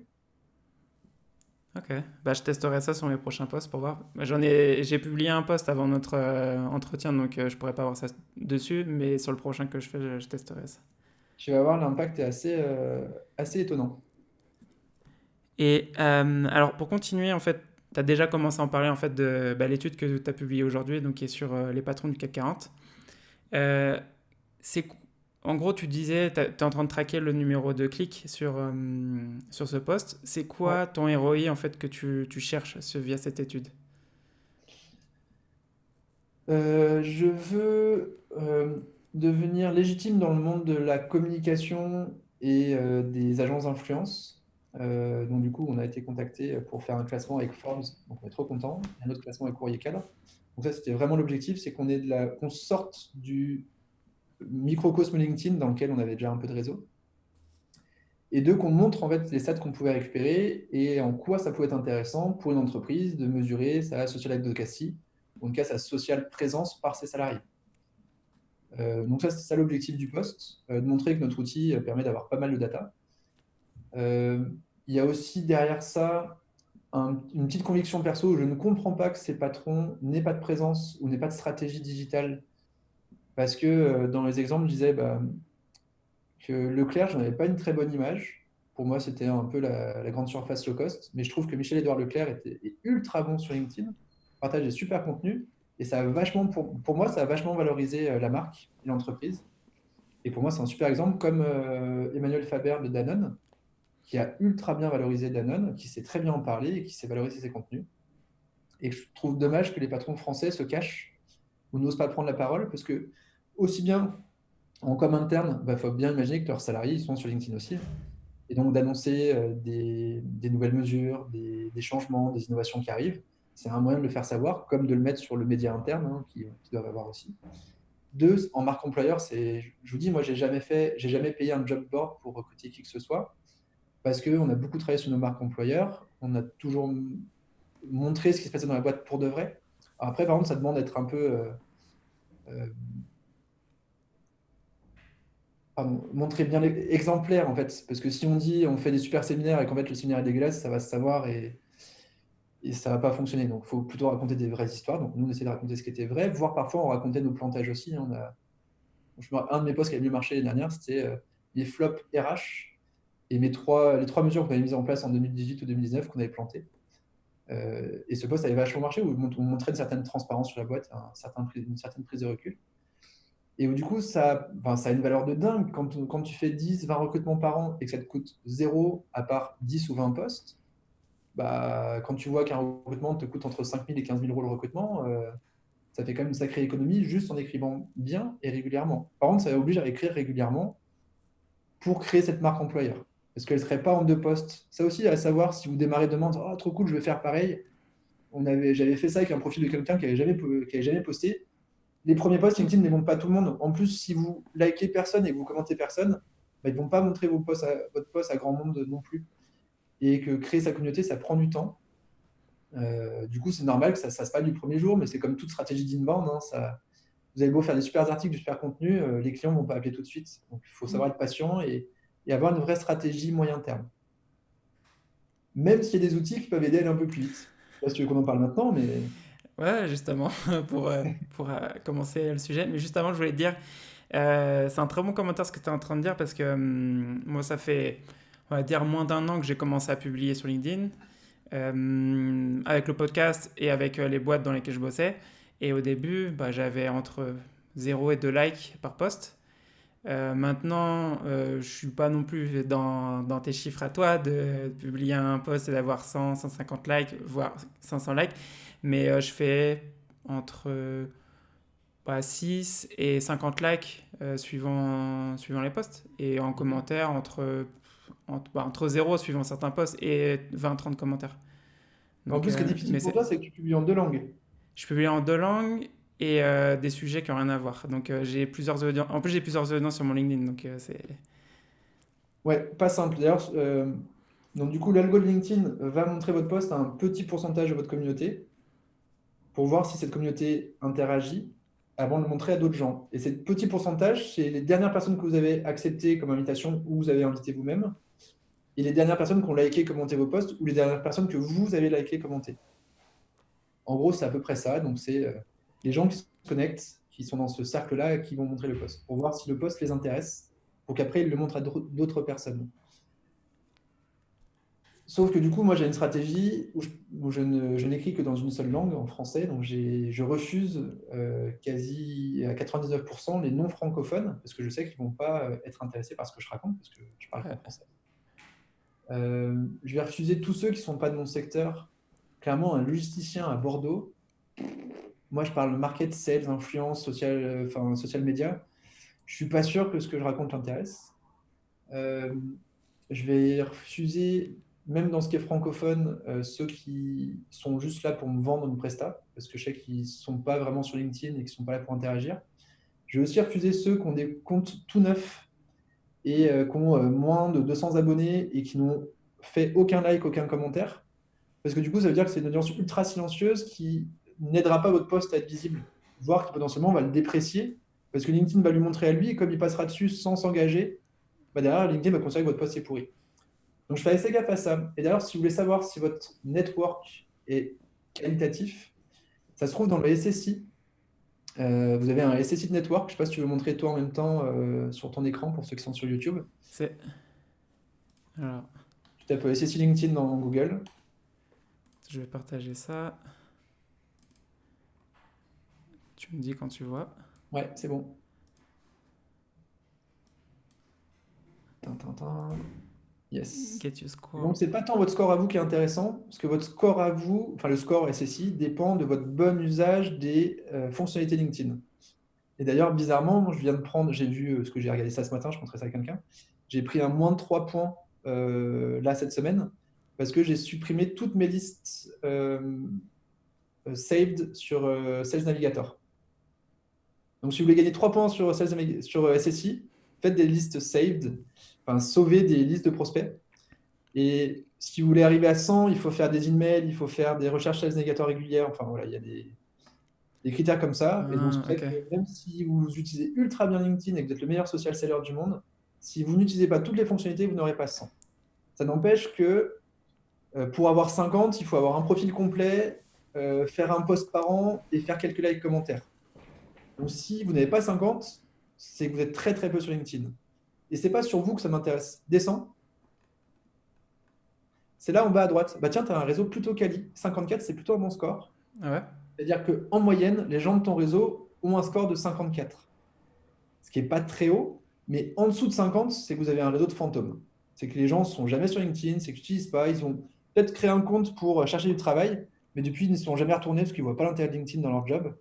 Ok, bah, je testerai ça sur mes prochains posts pour voir. Bah, j'ai publié un post avant notre entretien, donc je pourrais pas voir ça dessus, mais sur le prochain que je fais, je testerai ça. Tu vas voir, l'impact est assez étonnant. Et alors pour continuer, en fait, tu as déjà commencé à en parler en fait de l'étude que tu as publiée aujourd'hui, donc qui est sur les patrons du CAC 40. Euh, c'est En gros, tu disais, tu es en train de traquer le numéro de clic sur ce post. C'est Ouais. quoi ton ROI en fait que tu cherches via cette étude? Je veux devenir légitime dans le monde de la communication et des agences d'influence. Donc du coup, on a été contacté pour faire un classement avec Forbes, donc on est trop content. Un autre classement avec Courrier Cadre. Donc ça, c'était vraiment l'objectif, c'est qu'on sorte du microcosme LinkedIn dans lequel on avait déjà un peu de réseau et deux, qu'on montre en fait les stats qu'on pouvait récupérer et en quoi ça pouvait être intéressant pour une entreprise de mesurer sa social advocacy, ou en tout cas sa social présence par ses salariés. Donc ça, c'est ça l'objectif du poste, de montrer que notre outil permet d'avoir pas mal de data. Il y a aussi derrière ça une petite conviction perso où je ne comprends pas que ces patrons n'aient pas de présence ou n'aient pas de stratégie digitale. Parce que dans les exemples, je disais que Leclerc, je n'en avais pas une très bonne image. Pour moi, c'était un peu la grande surface low cost. Mais je trouve que Michel-Édouard Leclerc est ultra bon sur LinkedIn, partage des super contenus. Et ça a vachement, pour moi, ça a vachement valorisé la marque et l'entreprise. Et pour moi, c'est un super exemple, comme Emmanuel Faber de Danone, qui a ultra bien valorisé Danone, qui sait très bien en parler et qui sait valoriser ses contenus. Et je trouve dommage que les patrons français se cachent ou n'osent pas prendre la parole, parce que aussi bien en com interne, il faut bien imaginer que leurs salariés ils sont sur LinkedIn aussi. Et donc d'annoncer des nouvelles mesures, des changements, des innovations qui arrivent, c'est un moyen de le faire savoir, comme de le mettre sur le média interne, qui doivent avoir aussi. Deux, en marque employeur, je vous dis, moi, j'ai jamais payé un job board pour recruter qui que ce soit, parce qu'on a beaucoup travaillé sur nos marques employeurs, on a toujours montré ce qui se passait dans la boîte pour de vrai. Alors après, par contre, ça demande d'être un peu montrer bien exemplaire, en fait, parce que si on dit on fait des super séminaires et qu'en fait le séminaire est dégueulasse, ça va se savoir et ça va pas fonctionner. Donc il faut plutôt raconter des vraies histoires. Donc nous, on essaie de raconter ce qui était vrai, voire parfois on racontait nos plantages aussi. Un de mes posts qui a mieux marché l'année dernière, c'était les flops RH et les trois mesures qu'on avait mises en place en 2018 ou 2019 qu'on avait plantées. Et ce post avait vachement marché, où on montrait une certaine transparence sur la boîte, une certaine prise de recul. Et où du coup, ça a une valeur de dingue. Quand tu fais 10, 20 recrutements par an et que ça te coûte zéro à part 10 ou 20 postes, quand tu vois qu'un recrutement te coûte entre 5 000 et 15 000 euros le recrutement, ça fait quand même une sacrée économie juste en écrivant bien et régulièrement. Par contre, ça oblige à écrire régulièrement pour créer cette marque employeur. Parce qu'elle ne serait pas en deux postes. Ça aussi, à savoir, si vous démarrez demain, oh, trop cool, je vais faire pareil. J'avais fait ça avec un profil de quelqu'un qui n'avait jamais posté. Les premiers posts, LinkedIn ne les montre pas à tout le monde. En plus, si vous likez personne et que vous commentez personne, ils ne vont pas montrer votre post à grand monde non plus. Et que créer sa communauté, ça prend du temps. Du coup, c'est normal que ça ne se fasse pas du premier jour, mais c'est comme toute stratégie d'inbound. Vous avez beau faire des super articles, du super contenu, les clients ne vont pas appeler tout de suite. Donc, il faut savoir être patient et avoir une vraie stratégie moyen terme. Même s'il y a des outils qui peuvent aider à aller un peu plus vite. Je ne sais pas si tu veux qu'on en parle maintenant, mais... Ouais, justement, pour commencer le sujet. Mais juste avant, je voulais te dire, c'est un très bon commentaire ce que tu es en train de dire parce que moi, ça fait, on va dire, moins d'un an que j'ai commencé à publier sur LinkedIn avec le podcast et avec les boîtes dans lesquelles je bossais. Et au début, j'avais entre 0 et 2 likes par post. Maintenant, je suis pas non plus dans tes chiffres à toi de publier un post et d'avoir 100, 150 likes, voire 500 likes, mais je fais entre 6 et 50 likes suivant les posts. Et en commentaire, entre 0 suivant certains posts et 20-30 commentaires. En Donc, plus, ce qui est difficile pour toi, c'est que tu publies en deux langues. je publie en deux langues et des sujets qui n'ont rien à voir. Donc j'ai plusieurs audiences. En plus, j'ai plusieurs audiences sur mon LinkedIn. Donc c'est. Ouais, pas simple. D'ailleurs, donc du coup, l'algo de LinkedIn va montrer votre post à un petit pourcentage de votre communauté pour voir si cette communauté interagit avant de le montrer à d'autres gens. Et ce petit pourcentage, c'est les dernières personnes que vous avez acceptées comme invitation ou vous avez invité vous-même, et les dernières personnes qui ont liké, commenté vos posts, ou les dernières personnes que vous avez liké, commenté. En gros, c'est à peu près ça. Donc, c'est les gens qui se connectent, qui sont dans ce cercle-là, qui vont montrer le post, pour voir si le post les intéresse, pour qu'après, ils le montrent à d'autres personnes. Sauf que du coup, moi, j'ai une stratégie où je n'écris que dans une seule langue, en français. Donc, je refuse quasi à 99% les non francophones, parce que je sais qu'ils ne vont pas être intéressés par ce que je raconte, parce que je parle qu'en français. Je vais refuser tous ceux qui ne sont pas de mon secteur. Clairement, un logisticien à Bordeaux, moi, je parle market, sales, influence, social media. Je ne suis pas sûr que ce que je raconte l'intéresse. Je vais refuser, même dans ce qui est francophone, ceux qui sont juste là pour me vendre une presta, parce que je sais qu'ils ne sont pas vraiment sur LinkedIn et qu'ils ne sont pas là pour interagir. Je vais aussi refuser ceux qui ont des comptes tout neufs et qui ont moins de 200 abonnés et qui n'ont fait aucun like, aucun commentaire. Parce que du coup, ça veut dire que c'est une audience ultra silencieuse qui n'aidera pas votre post à être visible, voire qui potentiellement va le déprécier, parce que LinkedIn va lui montrer à lui, et comme il passera dessus sans s'engager, bah derrière, LinkedIn va considérer que votre post est pourri. Donc je fais assez gaffe à ça. Et d'ailleurs, si vous voulez savoir si votre network est qualitatif, ça se trouve dans le SSI. Vous avez un SSI de network. Je ne sais pas si tu veux montrer toi en même temps sur ton écran pour ceux qui sont sur YouTube. C'est... Alors, Tu tapes SSI LinkedIn dans Google. je vais partager ça. Tu me dis quand tu vois. Ouais, c'est bon. Tintin. Yes. Get your Et score. donc, c'est pas tant votre score à vous qui est intéressant, parce que votre score à vous, enfin le score SSI, dépend de votre bon usage des fonctionnalités LinkedIn. Et d'ailleurs, bizarrement, je viens de prendre, j'ai vu, ce que j'ai regardé ça ce matin, je montrais ça à quelqu'un, j'ai pris un moins de 3 points là cette semaine, parce que j'ai supprimé toutes mes listes saved sur Sales Navigator. Donc, si vous voulez gagner 3 points sur SSI, faites des listes saved, enfin, sauvez des listes de prospects. Et si vous voulez arriver à 100, il faut faire des emails, il faut faire des recherches Sales Navigator régulières. Enfin, voilà, il y a des critères comme ça. Et donc, c'est Ah, vrai ok. que même si vous utilisez ultra bien LinkedIn et que vous êtes le meilleur social seller du monde, si vous n'utilisez pas toutes les fonctionnalités, vous n'aurez pas 100. Ça n'empêche que pour avoir 50, il faut avoir un profil complet, faire un post par an et faire quelques likes commentaires. Donc, si vous n'avez pas 50, c'est que vous êtes très très peu sur LinkedIn. Et c'est pas sur vous que ça m'intéresse. Descends. C'est là en bas à droite. Bah tiens, tu as un réseau plutôt quali. 54, c'est plutôt un bon score. Ah ouais? C'est-à-dire qu'en moyenne, les gens de ton réseau ont un score de 54. Ce qui n'est pas très haut, mais en dessous de 50, c'est que vous avez un réseau de fantômes. C'est que les gens ne sont jamais sur LinkedIn, c'est qu'ils n'utilisent pas. Ils ont peut-être créé un compte pour chercher du travail, mais depuis, ils ne sont jamais retournés parce qu'ils ne voient pas l'intérêt de LinkedIn dans leur job.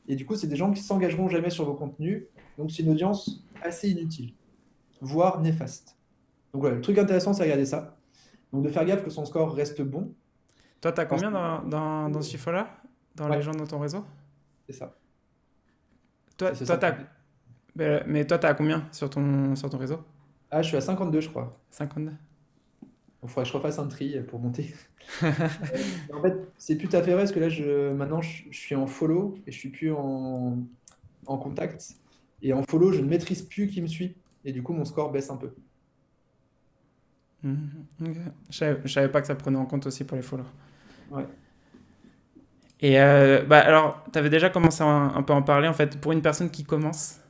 Et du coup, c'est des gens qui s'engageront jamais sur vos contenus. Donc, c'est une audience assez inutile, voire néfaste. Donc, voilà, le truc intéressant, c'est regarder ça. Donc, de faire gaffe que son score reste bon. Toi, t'as Parce combien que, dans ce chiffre-là? Dans les ouais, gens dans ton réseau? c'est ça. Toi, C'est toi ça. t'as... Mais toi, t'as combien sur ton réseau? Ah, je suis à 52, je crois. 52? Il faudrait que je refasse un tri pour monter. En fait, c'est tout à fait vrai parce que là, maintenant, je suis en follow et je suis plus en contact. Et en follow, je ne maîtrise plus qui me suit. Et du coup, mon score baisse un peu. Mhm. Ok. Je savais pas que ça prenait en compte aussi pour les followers. Ouais. Et bah alors, tu avais déjà commencé à un peu en parler en fait pour une personne qui commence,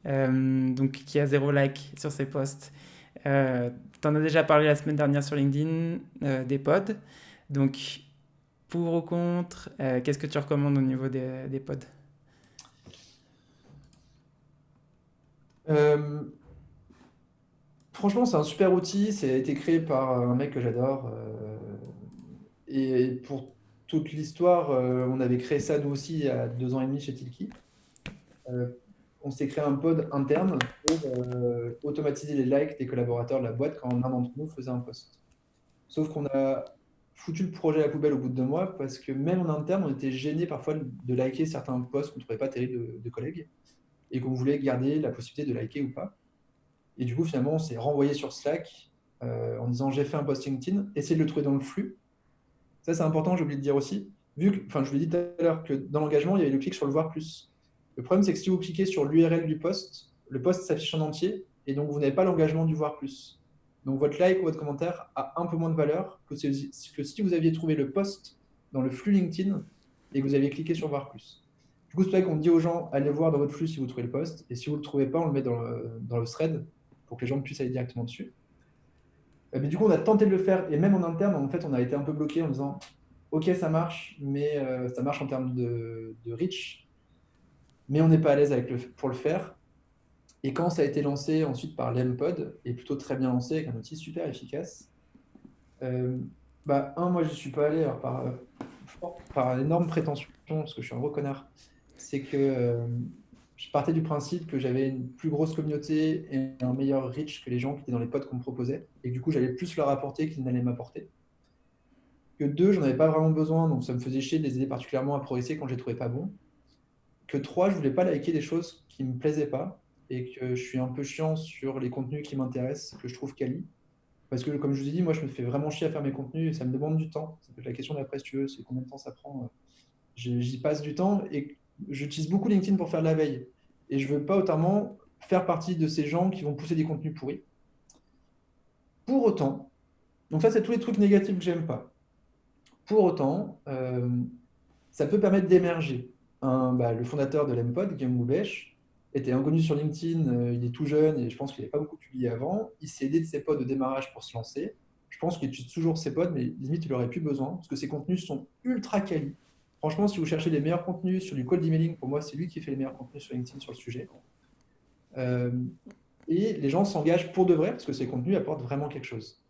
donc qui a zéro like sur ses posts. Tu en as déjà parlé la semaine dernière sur LinkedIn des pods. Donc pour ou contre, qu'est-ce que tu recommandes au niveau des pods? Euh, Franchement, c'est un super outil. Ça a été créé par un mec que j'adore. Et pour toute l'histoire, on avait créé ça nous aussi il y a 2 ans et demi chez Tilki. Euh, on s'est créé un pod interne pour automatiser les likes des collaborateurs de la boîte quand un d'entre nous faisait un post. Sauf qu'on a foutu le projet à la poubelle au bout de 2 mois parce que même en interne, on était gêné parfois de liker certains posts qu'on ne trouvait pas terribles de collègues et qu'on voulait garder la possibilité de liker ou pas. Et du coup, finalement, on s'est renvoyé sur Slack en disant j'ai fait un post LinkedIn, essayez de le trouver dans le flux. Ça, c'est important, j'ai oublié de dire aussi. Vu que, enfin, je vous l'ai dit tout à l'heure que dans l'engagement, il y avait le clic sur le voir plus. Le problème, c'est que si vous cliquez sur l'URL du post, le post s'affiche en entier et donc vous n'avez pas l'engagement du voir plus. Donc votre like ou votre commentaire a un peu moins de valeur que si vous aviez trouvé le post dans le flux LinkedIn et que vous aviez cliqué sur voir plus. Du coup, c'est vrai qu'on dit aux gens, allez voir dans votre flux si vous trouvez le post. Et si vous ne le trouvez pas, on le met dans le thread pour que les gens puissent aller directement dessus. Mais du coup, on a tenté de le faire et même en interne, en fait, on a été un peu bloqué en disant ok, ça marche, mais ça marche en termes de reach, mais on n'est pas à l'aise pour le faire. Et quand ça a été lancé ensuite par l'Mpod, et plutôt très bien lancé avec un outil super efficace, moi je suis pas allé alors, par énorme prétention, parce que je suis un gros connard, c'est que je partais du principe que j'avais une plus grosse communauté et un meilleur reach que les gens qui étaient dans les pods qu'on me proposait, et que du coup j'allais plus leur apporter qu'ils n'allaient m'apporter. Que deux, j'en avais pas vraiment besoin, donc ça me faisait chier de les aider particulièrement à progresser quand je les trouvais pas bons. Que trois, je voulais pas liker des choses qui me plaisaient pas. et que je suis un peu chiant sur les contenus qui m'intéressent, que je trouve quali. Parce que, comme je vous ai dit, moi, je me fais vraiment chier à faire mes contenus et ça me demande du temps. Ça peut être la question d'après, si tu veux, c'est combien de temps ça prend. J'y passe du temps et j'utilise beaucoup LinkedIn pour faire de la veille. Et je veux pas autrement faire partie de ces gens qui vont pousser des contenus pourris. Pour autant, donc ça, c'est tous les trucs négatifs que j'aime pas. Pour autant, ça peut permettre d'émerger. Le fondateur de l'Empod, Guillaume Goubèche, était inconnu sur LinkedIn, il est tout jeune et je pense qu'il n'avait pas beaucoup publié avant. Il s'est aidé de ses pods au démarrage pour se lancer. Je pense qu'il utilise toujours ses pods, mais limite, il n'aurait plus besoin parce que ses contenus sont ultra quali. Franchement, si vous cherchez les meilleurs contenus sur du cold emailing, pour moi, c'est lui qui fait les meilleurs contenus sur LinkedIn sur le sujet. Euh, et les gens s'engagent pour de vrai parce que ces contenus apportent vraiment quelque chose.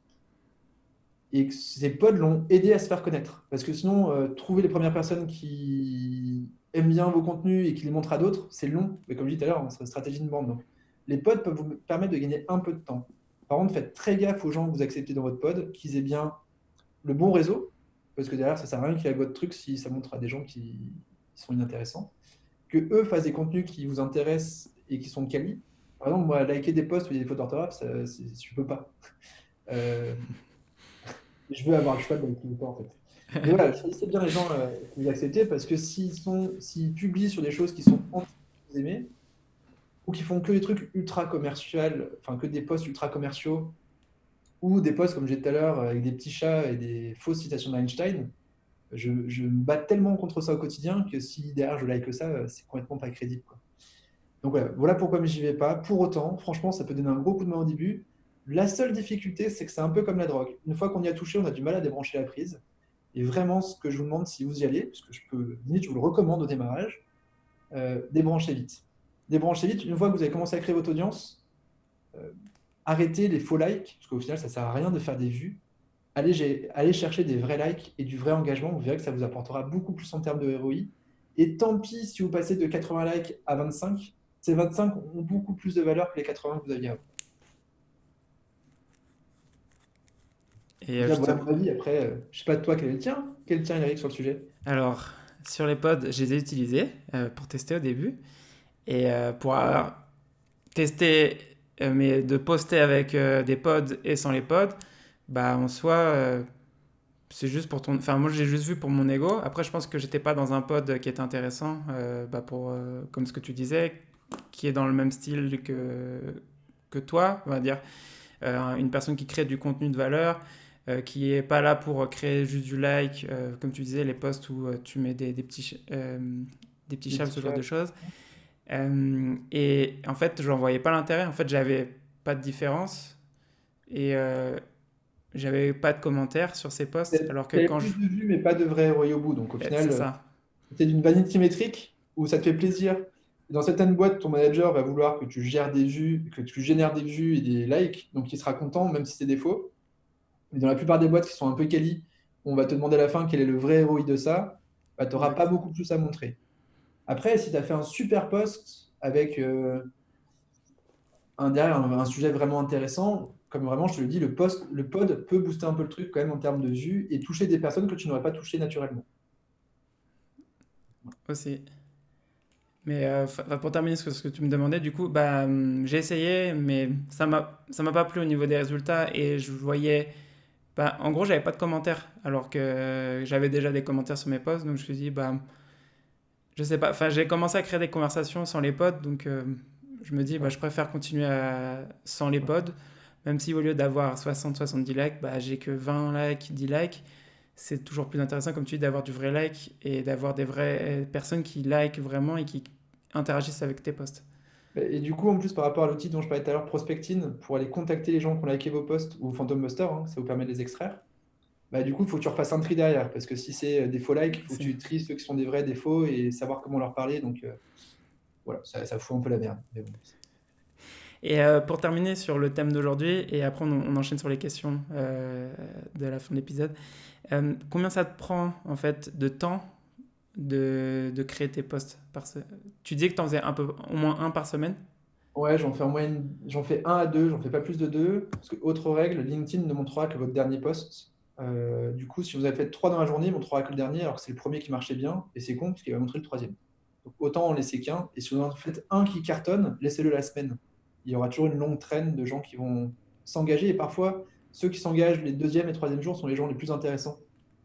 Et que ses pods l'ont aidé à se faire connaître. Parce que sinon, trouver les premières personnes qui aiment bien vos contenus et qui les montrent à d'autres, c'est long. Mais comme je disais tout à l'heure, hein, c'est une stratégie de bande. Donc, les pods peuvent vous permettre de gagner un peu de temps. Par contre, faites très gaffe aux gens que vous acceptez dans votre pod, qu'ils aient bien le bon réseau, parce que derrière, ça ne sert à rien qu'il y ait votre truc si ça montre à des gens qui sont inintéressants. Que eux fassent des contenus qui vous intéressent et qui sont quali. Par exemple, moi, liker des posts où il y a des fautes d'orthographe, je ne peux pas. Euh, je veux avoir le choix de liker ou pas, en fait. Mais voilà, choisissez bien les gens que vous acceptez parce que s'ils publient sur des choses qui sont anti que vous aimez ou qui font que des trucs ultra commerciaux, enfin que des posts ultra commerciaux ou des posts, comme j'ai dit tout à l'heure, avec des petits chats et des fausses citations d'Einstein, je me bats tellement contre ça au quotidien que si derrière je like ça, c'est complètement pas crédible, quoi. Donc voilà pourquoi j'y vais pas. Pour autant, franchement, ça peut donner un gros coup de main au début. La seule difficulté, c'est que c'est un peu comme la drogue. Une fois qu'on y a touché, on a du mal à débrancher la prise. Et vraiment, ce que je vous demande, si vous y allez, parce que limite, je vous le recommande au démarrage, débranchez vite. Débranchez vite. Une fois que vous avez commencé à créer votre audience, euh, arrêtez les faux likes, parce qu'au final, ça ne sert à rien de faire des vues. Allez chercher des vrais likes et du vrai engagement. Vous verrez que ça vous apportera beaucoup plus en termes de ROI. Et tant pis si vous passez de 80 likes à 25, ces 25 ont beaucoup plus de valeur que les 80 que vous aviez avant. Et Donc là, juste, voilà mon avis. Après, je ne sais pas de toi quel est le tien. Quel est le tien, Eric, sur le sujet? alors, sur les pods, je les ai utilisés pour tester au début. Et pour tester, mais de poster avec des pods et sans les pods, bah en soi, c'est juste pour ton. Enfin, moi, j'ai juste vu pour mon ego. Après, je pense que j'étais pas dans un pod qui était intéressant, comme ce que tu disais, qui est dans le même style que toi, on va dire. Une personne qui crée du contenu de valeur, qui est pas là pour créer juste du like, comme tu disais, les posts où tu mets des petits Des chats, petits ce genre de chats. choses. Et en fait, je n'en voyais pas l'intérêt. En fait, j'avais pas de différence et j'avais pas de commentaires sur ces posts. Tu Alors que avais quand je. plus de vues, mais pas de vrai ROI au bout. Donc au C'est final, ça. c'est d'une vanité métrique où ça te fait plaisir. Dans certaines boîtes, ton manager va vouloir que tu gères des vues, que tu génères des vues et des likes, donc il sera content, même si c'est des faux. Mais dans la plupart des boîtes qui sont un peu quali, on va te demander à la fin quel est le vrai ROI de ça, bah, tu n'auras pas Exact. beaucoup plus à montrer. Après, si tu as fait un super post avec derrière un sujet vraiment intéressant, comme vraiment je te le dis, le pod peut booster un peu le truc quand même en termes de vues et toucher des personnes que tu n'aurais pas touchées naturellement. Aussi. Mais pour terminer ce que tu me demandais, du coup, bah, j'ai essayé, mais ça m'a pas plu au niveau des résultats et je voyais. Bah, en gros, j'avais pas de commentaires alors que j'avais déjà des commentaires sur mes posts, donc je me suis dit, bah, je sais pas. Enfin, j'ai commencé à créer des conversations sans les pods, donc je me dis, bah, Ouais. je préfère continuer sans les pods, même si au lieu d'avoir 60-70 likes, bah, j'ai que 20 likes, 10 likes. C'est toujours plus intéressant, comme tu dis, d'avoir du vrai like et d'avoir des vraies personnes qui likent vraiment et qui interagissent avec tes posts. Et du coup, en plus, par rapport à l'outil dont je parlais tout à l'heure, Prospectine, pour aller contacter les gens qui ont liké vos posts ou Phantom Buster, hein, ça vous permet de les extraire. Bah, du coup, il faut que tu refasses un tri derrière parce que si c'est des faux likes, il faut que C'est- tu tries ceux qui sont des vrais, des faux et savoir comment leur parler. Donc voilà, ça fout un peu la merde. Mais bon. Et pour terminer sur le thème d'aujourd'hui, et après on enchaîne sur les questions de la fin de l'épisode, combien ça te prend en fait de temps de créer tes posts Tu dis que tu en faisais au moins un par semaine? Ouais, j'en fais en moyenne, j'en fais un à deux, j'en fais pas plus de deux. Parce que, autre règle, LinkedIn ne montrera que votre dernier post. Du coup, si vous avez fait trois dans la journée, il ne montrera que le dernier, alors que c'est le premier qui marchait bien, et c'est con parce qu'il va montrer le troisième. Donc, autant en laisser qu'un. Et si vous en faites un qui cartonne, laissez-le la semaine. Il y aura toujours une longue traîne de gens qui vont s'engager. Et parfois, ceux qui s'engagent les deuxième et troisième jours sont les gens les plus intéressants.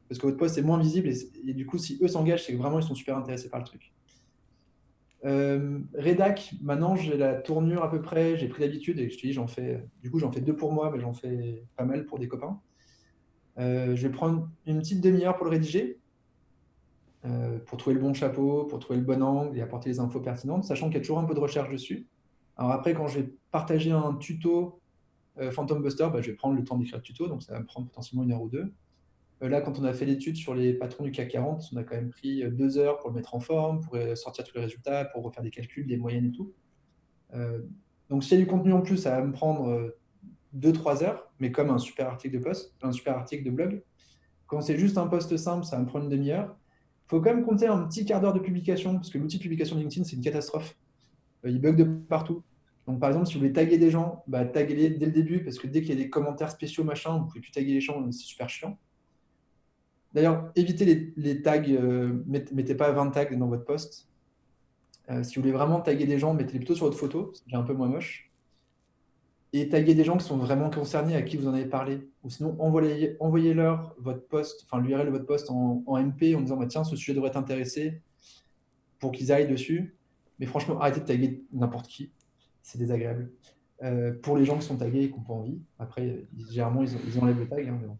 Parce que votre post est moins visible. Et du coup, si eux s'engagent, c'est que vraiment, ils sont super intéressés par le truc. Rédac, maintenant j'ai la tournure à peu près, j'ai pris l'habitude et je te dis, j'en fais 2 pour moi, mais j'en fais pas mal pour des copains. Je vais prendre une petite demi-heure pour le rédiger, pour trouver le bon chapeau, pour trouver le bon angle et apporter les infos pertinentes, sachant qu'il y a toujours un peu de recherche dessus. Alors après, quand je vais partager un tuto Phantom Buster, bah, je vais prendre le temps d'écrire le tuto, donc ça va me prendre potentiellement 1 heure ou 2. Là, quand on a fait l'étude sur les patrons du CAC 40, on a quand même pris 2 heures pour le mettre en forme, pour sortir tous les résultats, pour refaire des calculs, des moyennes et tout. Donc, s'il y a du contenu en plus, ça va me prendre 2-3 heures, mais comme un super article de post, un super article de blog. Quand c'est juste un post simple, ça va me prendre une demi-heure. Il faut quand même compter un petit quart d'heure de publication, parce que l'outil de publication de LinkedIn, c'est une catastrophe. Il bug de partout. Donc, par exemple, si vous voulez taguer des gens, bah, taguez-les dès le début, parce que dès qu'il y a des commentaires spéciaux, machin, vous ne pouvez plus taguer les gens, c'est super chiant. D'ailleurs, évitez les tags, mettez pas 20 tags dans votre post. Si vous voulez vraiment taguer des gens, mettez-les plutôt sur votre photo, c'est un peu moins moche. Et taguer des gens qui sont vraiment concernés, à qui vous en avez parlé. Ou sinon, envoyez-leur votre post, enfin l'URL de votre post en MP en disant bah, tiens, ce sujet devrait t'intéresser pour qu'ils aillent dessus. Mais franchement, arrêtez de taguer n'importe qui. C'est désagréable. Pour les gens qui sont tagués et qui n'ont pas envie. Après, généralement, ils enlèvent le tag. Hein, mais bon.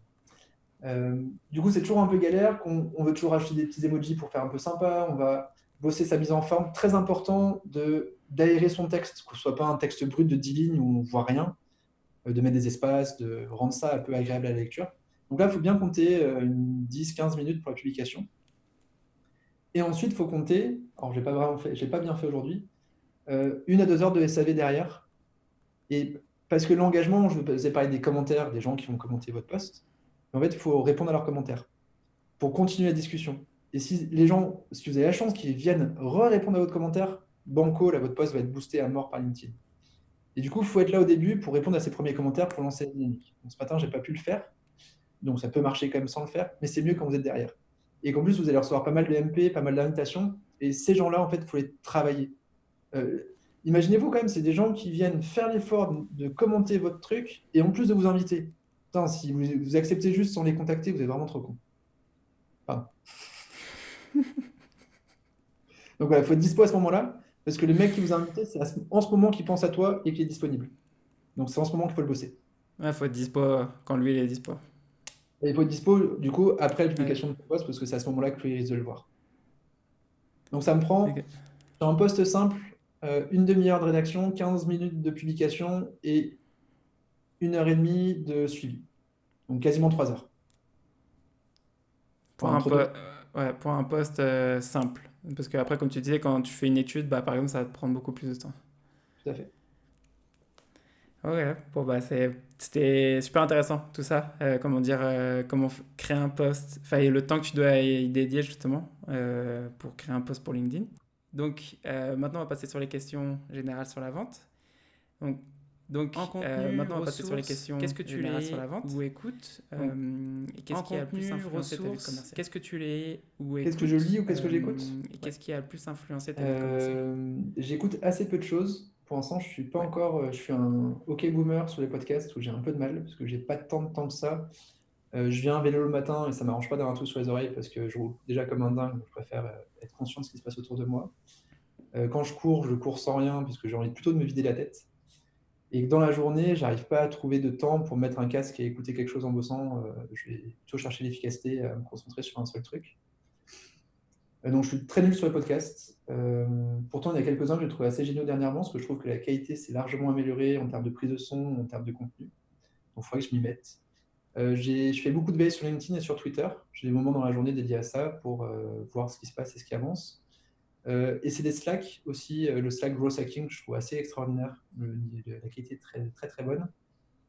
Du coup, c'est toujours un peu galère. On veut toujours ajouter des petits emojis pour faire un peu sympa. On va bosser sa mise en forme. Très important d'aérer son texte, que ce soit pas un texte brut de 10 lignes où on voit rien, de mettre des espaces, de rendre ça un peu agréable à la lecture. Donc là, il faut bien compter 10-15 minutes pour la publication. Et ensuite, il faut compter, alors je n'ai pas bien fait aujourd'hui, 1 à 2 heures de SAV derrière. Et parce que l'engagement, je vous ai parlé des commentaires, des gens qui vont commenter votre post. En fait, il faut répondre à leurs commentaires pour continuer la discussion. Et si les gens, si vous avez la chance qu'ils viennent répondre à votre commentaire, banco, là, votre post va être boosté à mort par LinkedIn. Et du coup, il faut être là au début pour répondre à ces premiers commentaires pour lancer la dynamique. Donc, ce matin, je n'ai pas pu le faire. Donc, ça peut marcher quand même sans le faire, mais c'est mieux quand vous êtes derrière. Et qu'en plus, vous allez recevoir pas mal de MP, pas mal d'invitations. Et ces gens-là, en fait, il faut les travailler. Imaginez-vous quand même, c'est des gens qui viennent faire l'effort de commenter votre truc et en plus de vous inviter. Putain, si vous acceptez juste sans les contacter, vous êtes vraiment trop con. Pardon. Donc voilà, il faut être dispo à ce moment-là, parce que le mec qui vous a invité, c'est en ce moment qu'il pense à toi et qu'il est disponible. Donc c'est en ce moment qu'il faut le bosser. Ouais, faut être dispo quand lui il est dispo. Et il faut être dispo, du coup, après la Ouais, publication de ton post, parce que c'est à ce moment-là que lui risque de le voir. Donc ça me prend, ok. sur un post simple, une demi-heure de rédaction, 15 minutes de publication et 1 heure et demie de suivi. Donc quasiment 3 heures. Pour Enfin, un, entre po- deux. ouais, pour un poste simple. Parce que après, comme tu disais, quand tu fais une étude, bah, par exemple, ça va te prendre beaucoup plus de temps. Tout à fait. Ok, bon, bah, c'était super intéressant tout ça. Comment dire, comment créer un post, enfin, et le temps que tu dois y dédier justement pour créer un post pour LinkedIn. Donc, maintenant, on va passer sur les questions générales sur la vente. Donc, En contenu, maintenant, on va passer sur les ressources, questions qu'est-ce que tu générales sur lis la vente. ou écoutes Donc, et qu'est-ce En qui a le plus contenu, influencé ta vie de ressources, commercial? qu'est-ce que tu lis ou Qu'est-ce que je lis ou écoutes qu'est-ce que j'écoute? Et qu'est-ce qui a le plus influencé ta vie de commercial? J'écoute assez peu de choses. Pour l'instant, je suis pas Ouais. encore. Je suis un OK boomer sur les podcasts où j'ai un peu de mal parce que j'ai pas tant de temps que ça. Je viens à vélo le matin et ça m'arrange pas d'avoir un truc sur les oreilles parce que je roule déjà comme un dingue. Donc je préfère être conscient de ce qui se passe autour de moi. Quand je cours sans rien parce que j'ai envie plutôt de me vider la tête. Et que dans la journée, j'arrive pas à trouver de temps pour mettre un casque et écouter quelque chose en bossant. Je vais plutôt chercher l'efficacité, à me concentrer sur un seul truc. Donc, je suis très nul sur les podcasts. Pourtant, il y a quelques-uns que j'ai trouvé assez géniaux dernièrement, parce que je trouve que la qualité s'est largement améliorée en termes de prise de son, en termes de contenu. Donc, il faudrait que je m'y mette. Je fais beaucoup de veille sur LinkedIn et sur Twitter. J'ai des moments dans la journée dédiés à ça pour voir ce qui se passe et ce qui avance. Et c'est des Slack aussi. Le Slack Growth Hacking, je trouve assez extraordinaire. La qualité est très, très, très bonne.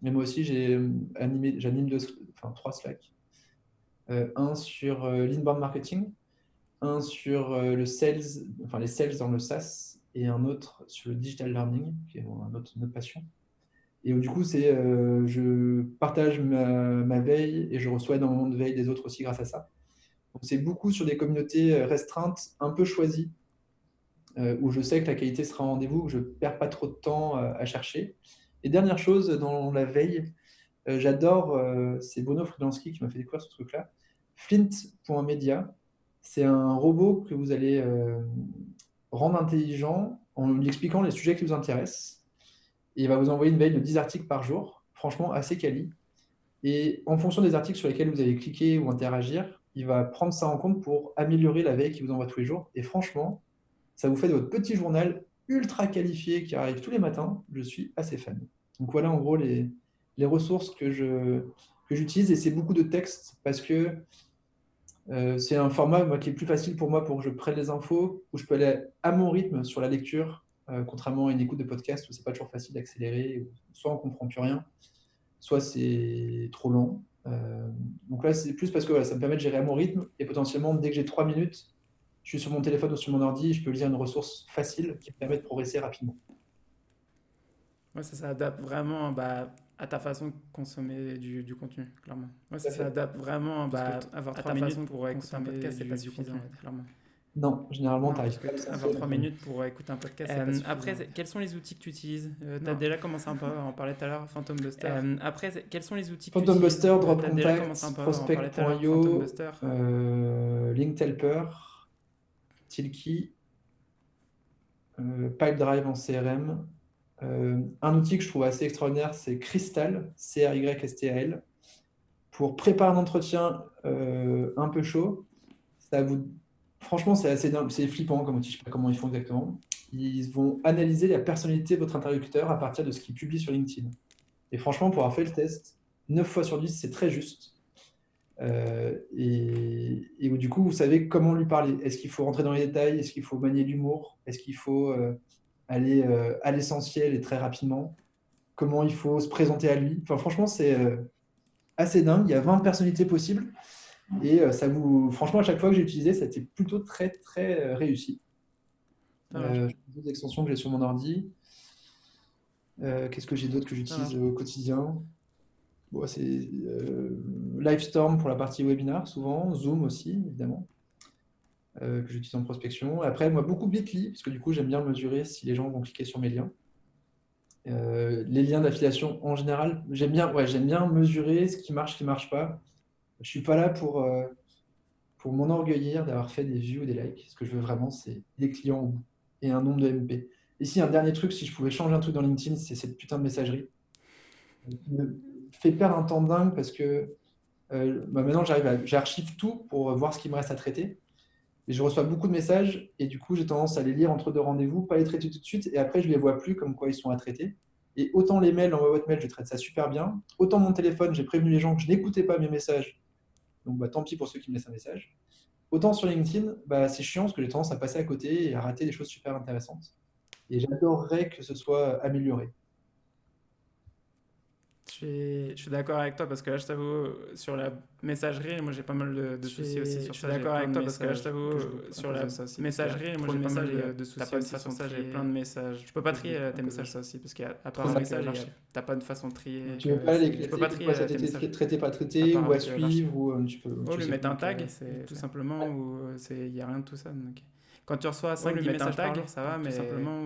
Mais moi aussi, j'anime 3 Slack. Un sur l'inbound marketing, un sur le sales, enfin les sales dans le SaaS, et un autre sur le digital learning, qui est une autre passion. Et du coup, je partage ma veille et je reçois énormément de veille des autres aussi grâce à ça. Donc, c'est beaucoup sur des communautés restreintes, un peu choisies, où je sais que la qualité sera au rendez-vous, que je ne perds pas trop de temps à chercher. Et dernière chose, dans la veille, j'adore, c'est Bruno Frilansky qui m'a fait découvrir ce truc-là, Flint.media. C'est un robot que vous allez rendre intelligent en lui expliquant les sujets qui vous intéressent. Et il va vous envoyer une veille de 10 articles par jour, franchement assez quali. Et en fonction des articles sur lesquels vous allez cliquer ou interagir, il va prendre ça en compte pour améliorer la veille qu'il vous envoie tous les jours. Et franchement, ça vous fait de votre petit journal ultra qualifié qui arrive tous les matins. Je suis assez fan. Donc voilà en gros les ressources que j'utilise. Et c'est beaucoup de texte parce que c'est un format qui est plus facile pour moi pour que je prenne les infos, où je peux aller à mon rythme sur la lecture, contrairement à une écoute de podcast où c'est pas toujours facile d'accélérer, soit on comprend plus rien, soit c'est trop lent. Donc là, c'est plus parce que voilà, ça me permet de gérer à mon rythme et potentiellement, dès que j'ai 3 minutes, je suis sur mon téléphone ou sur mon ordi, je peux lire une ressource facile qui me permet de progresser rapidement. Ouais, ça s'adapte vraiment à ta façon de consommer du contenu, clairement. Ouais, ça Tout à fait. s'adapte vraiment avoir à 3 ta minutes façon pour écouter un consommer podcast, c'est du pas contenu, suffisant, clairement. Non, généralement, Non, tu n'arrives parce pas à que l'essentiel. avoir 3 minutes pour écouter un podcast, c'est pas suffisant. Après, quels sont les outils que tu utilises? Tu as Non. déjà commencé un peu à en parler tout à l'heure, Phantom Buster. Après, quels sont les outils que tu Phantom utilises? Buster, Drop Tu as déjà Contact, commencé un peu à en parler tout à l'heure, Phantom Prospect.io, Buster. Linktelper, Tilkey, Pipedrive en CRM. Un outil que je trouve assez extraordinaire, c'est Crystal, Crystal, pour préparer un entretien un peu chaud. Franchement, c'est assez dingue, c'est flippant comme outil, je ne sais pas comment ils font exactement. Ils vont analyser la personnalité de votre interlocuteur à partir de ce qu'il publie sur LinkedIn. Et franchement, pour avoir fait le test, 9 fois sur 10, c'est très juste. Et du coup, vous savez comment lui parler. Est-ce qu'il faut rentrer dans les détails? Est-ce qu'il faut manier l'humour? Est-ce qu'il faut aller à l'essentiel et très rapidement? Comment il faut se présenter à lui? Enfin, franchement, c'est assez dingue. Il y a 20 personnalités possibles. Et franchement, à chaque fois que j'ai utilisé, ça a été plutôt très, très réussi. D'autres extensions que j'ai sur mon ordi. Qu'est-ce que j'ai d'autre que j'utilise au quotidien? Bon, c'est Livestorm pour la partie webinar, souvent. Zoom aussi, évidemment, que j'utilise en prospection. Après, moi, beaucoup Bitly, parce que du coup, j'aime bien mesurer si les gens vont cliquer sur mes liens. Les liens d'affiliation, en général, j'aime bien mesurer ce qui marche pas. Je ne suis pas là pour m'enorgueillir d'avoir fait des vues ou des likes. Ce que je veux vraiment, c'est des clients au bout et un nombre de MP. Et si un dernier truc, si je pouvais changer un truc dans LinkedIn, c'est cette putain de messagerie. Me fait perdre un temps dingue parce que maintenant, j'archive tout pour voir ce qui me reste à traiter. Et je reçois beaucoup de messages et du coup, j'ai tendance à les lire entre deux rendez-vous, pas les traiter tout de suite et après, je les vois plus comme quoi ils sont à traiter. Et autant les mails, dans ma boîte mail, je traite ça super bien. Autant mon téléphone, j'ai prévenu les gens que je n'écoutais pas mes messages. Donc, tant pis pour ceux qui me laissent un message. Autant sur LinkedIn, c'est chiant parce que j'ai tendance à passer à côté et à rater des choses super intéressantes. Et j'adorerais que ce soit amélioré. Je suis d'accord avec toi parce que là, je t'avoue, sur la messagerie, moi j'ai pas mal de soucis aussi sur ça. Je suis d'accord avec toi parce que là, je t'avoue, sur la messagerie, moi j'ai pas mal de soucis aussi sur ça. J'ai plein de messages. Je peux pas trier tes messages, ça aussi, parce qu'à part un message, t'as pas de façon de trier. Tu veux pas les je peux pas trier tes messages. traité, pas traité, ou à suivre, ou tu peux. Oh, lui mettre un tag, c'est tout simplement, ou il n'y a rien de tout ça. Donc. Quand tu reçois 5-10 messages par jour, ça va, mais simplement.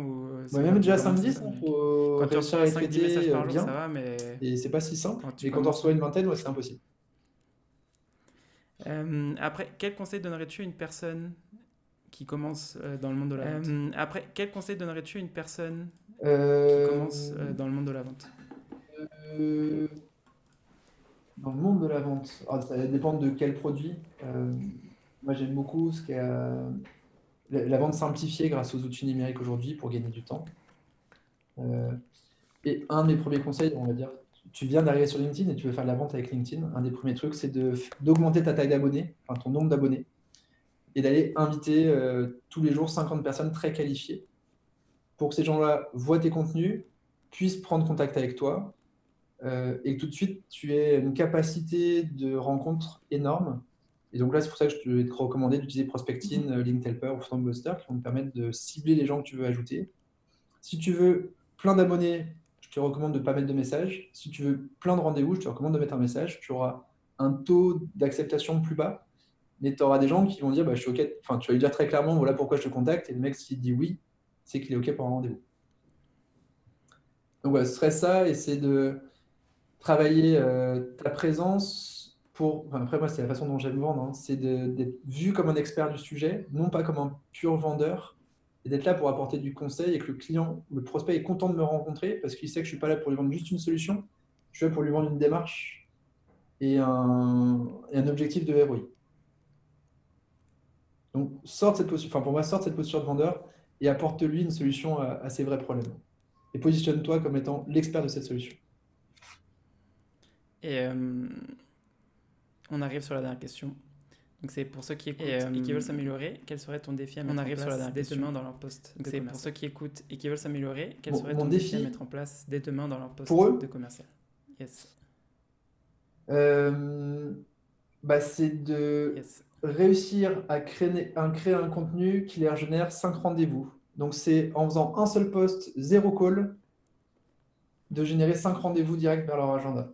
Même déjà 5-10, il faut quand tu reçois 5-10 messages par jour, bien, ça va, mais. Et c'est pas si simple. Et quand tu reçois une vingtaine, c'est impossible. Après, quel conseil donnerais-tu à une personne qui commence dans le monde de la vente? Après, quel conseil donnerais-tu à une personne qui commence dans le monde de la vente? Dans le monde de la vente, ça dépend de quel produit. Moi, j'aime beaucoup ce qu'est la vente simplifiée grâce aux outils numériques aujourd'hui pour gagner du temps. Et un de mes premiers conseils, on va dire, tu viens d'arriver sur LinkedIn et tu veux faire de la vente avec LinkedIn. Un des premiers trucs, c'est d'augmenter ta taille d'abonnés, enfin ton nombre d'abonnés, et d'aller inviter tous les jours 50 personnes très qualifiées pour que ces gens-là voient tes contenus, puissent prendre contact avec toi, et que tout de suite, tu aies une capacité de rencontre énorme. Et donc là, c'est pour ça que je vais te recommander d'utiliser Prospectin, Linktelper ou Phantom Buster qui vont te permettre de cibler les gens que tu veux ajouter. Si tu veux plein d'abonnés, je te recommande de ne pas mettre de message. Si tu veux plein de rendez-vous, je te recommande de mettre un message. Tu auras un taux d'acceptation plus bas, Mais tu auras des gens qui vont dire, je suis OK. Enfin, tu vas lui dire très clairement, voilà pourquoi je te contacte. Et le mec, s'il dit oui, c'est qu'il est OK pour un rendez-vous. Donc, ce serait ça, essayer de travailler ta présence pour. Enfin, après, moi, c'est la façon dont j'aime vendre, hein, c'est d'être vu comme un expert du sujet, non pas comme un pur vendeur, et d'être là pour apporter du conseil et que le client, le prospect est content de me rencontrer parce qu'il sait que je ne suis pas là pour lui vendre juste une solution, je suis là pour lui vendre une démarche et un objectif de ROI. Donc, sors de cette posture, pour moi, sors de cette posture de vendeur et apporte-lui une solution à ses vrais problèmes. Et positionne-toi comme étant l'expert de cette solution. Et on arrive sur la dernière question. Donc c'est pour ceux qui écoutent et qui veulent s'améliorer, quel serait ton défi à mettre en place dès demain dans leur poste de commercial? Pour ceux qui écoutent et qui veulent s'améliorer, quel serait ton défi à mettre en place dès demain dans leur poste de commercial? Yes. C'est de réussir à créer un contenu qui leur génère 5 rendez-vous. Donc c'est en faisant un seul post, 0 call, de générer 5 rendez-vous directs vers leur agenda.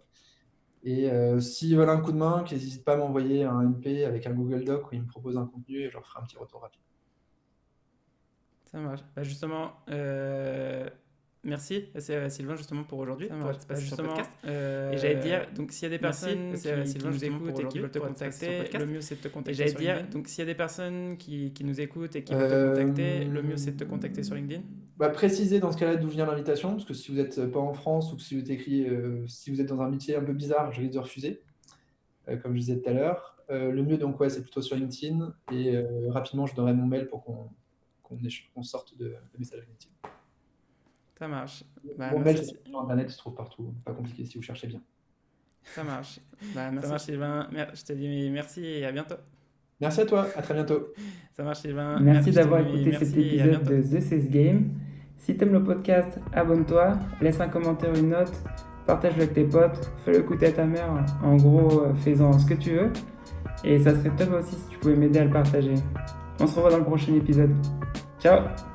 Et s'ils veulent un coup de main, qu'ils n'hésitent pas à m'envoyer un MP avec un Google Doc où ils me proposent un contenu et je leur ferai un petit retour rapide. Ça marche. Justement, merci Sylvain justement pour aujourd'hui, pour être passé sur le podcast. Et j'allais dire, donc s'il y a des personnes qui nous écoutent et qui veulent te contacter, le mieux c'est de te contacter sur LinkedIn. Donc s'il y a des personnes qui nous écoutent et qui veulent te contacter, le mieux c'est de te contacter sur LinkedIn. Précisez dans ce cas-là d'où vient l'invitation, parce que si vous n'êtes pas en France ou que si vous êtes dans un métier un peu bizarre, je risque de refuser, comme je disais tout à l'heure. Le mieux donc c'est plutôt sur LinkedIn et rapidement je donnerai mon mail pour qu'on sorte de message LinkedIn. Ça marche. Mon mail sur Internet se trouve partout, pas compliqué si vous cherchez bien. Ça marche. Merci. Ça marche Sylvain, je te dis merci et à bientôt. Merci à toi, à très bientôt. Ça marche Sylvain. Merci d'avoir écouté cet épisode de The Sales Game. Si t'aimes le podcast, abonne-toi, laisse un commentaire, une note, partage-le avec tes potes, fais-le écouter à ta mère, en gros, fais-en ce que tu veux. Et ça serait top aussi si tu pouvais m'aider à le partager. On se revoit dans le prochain épisode. Ciao!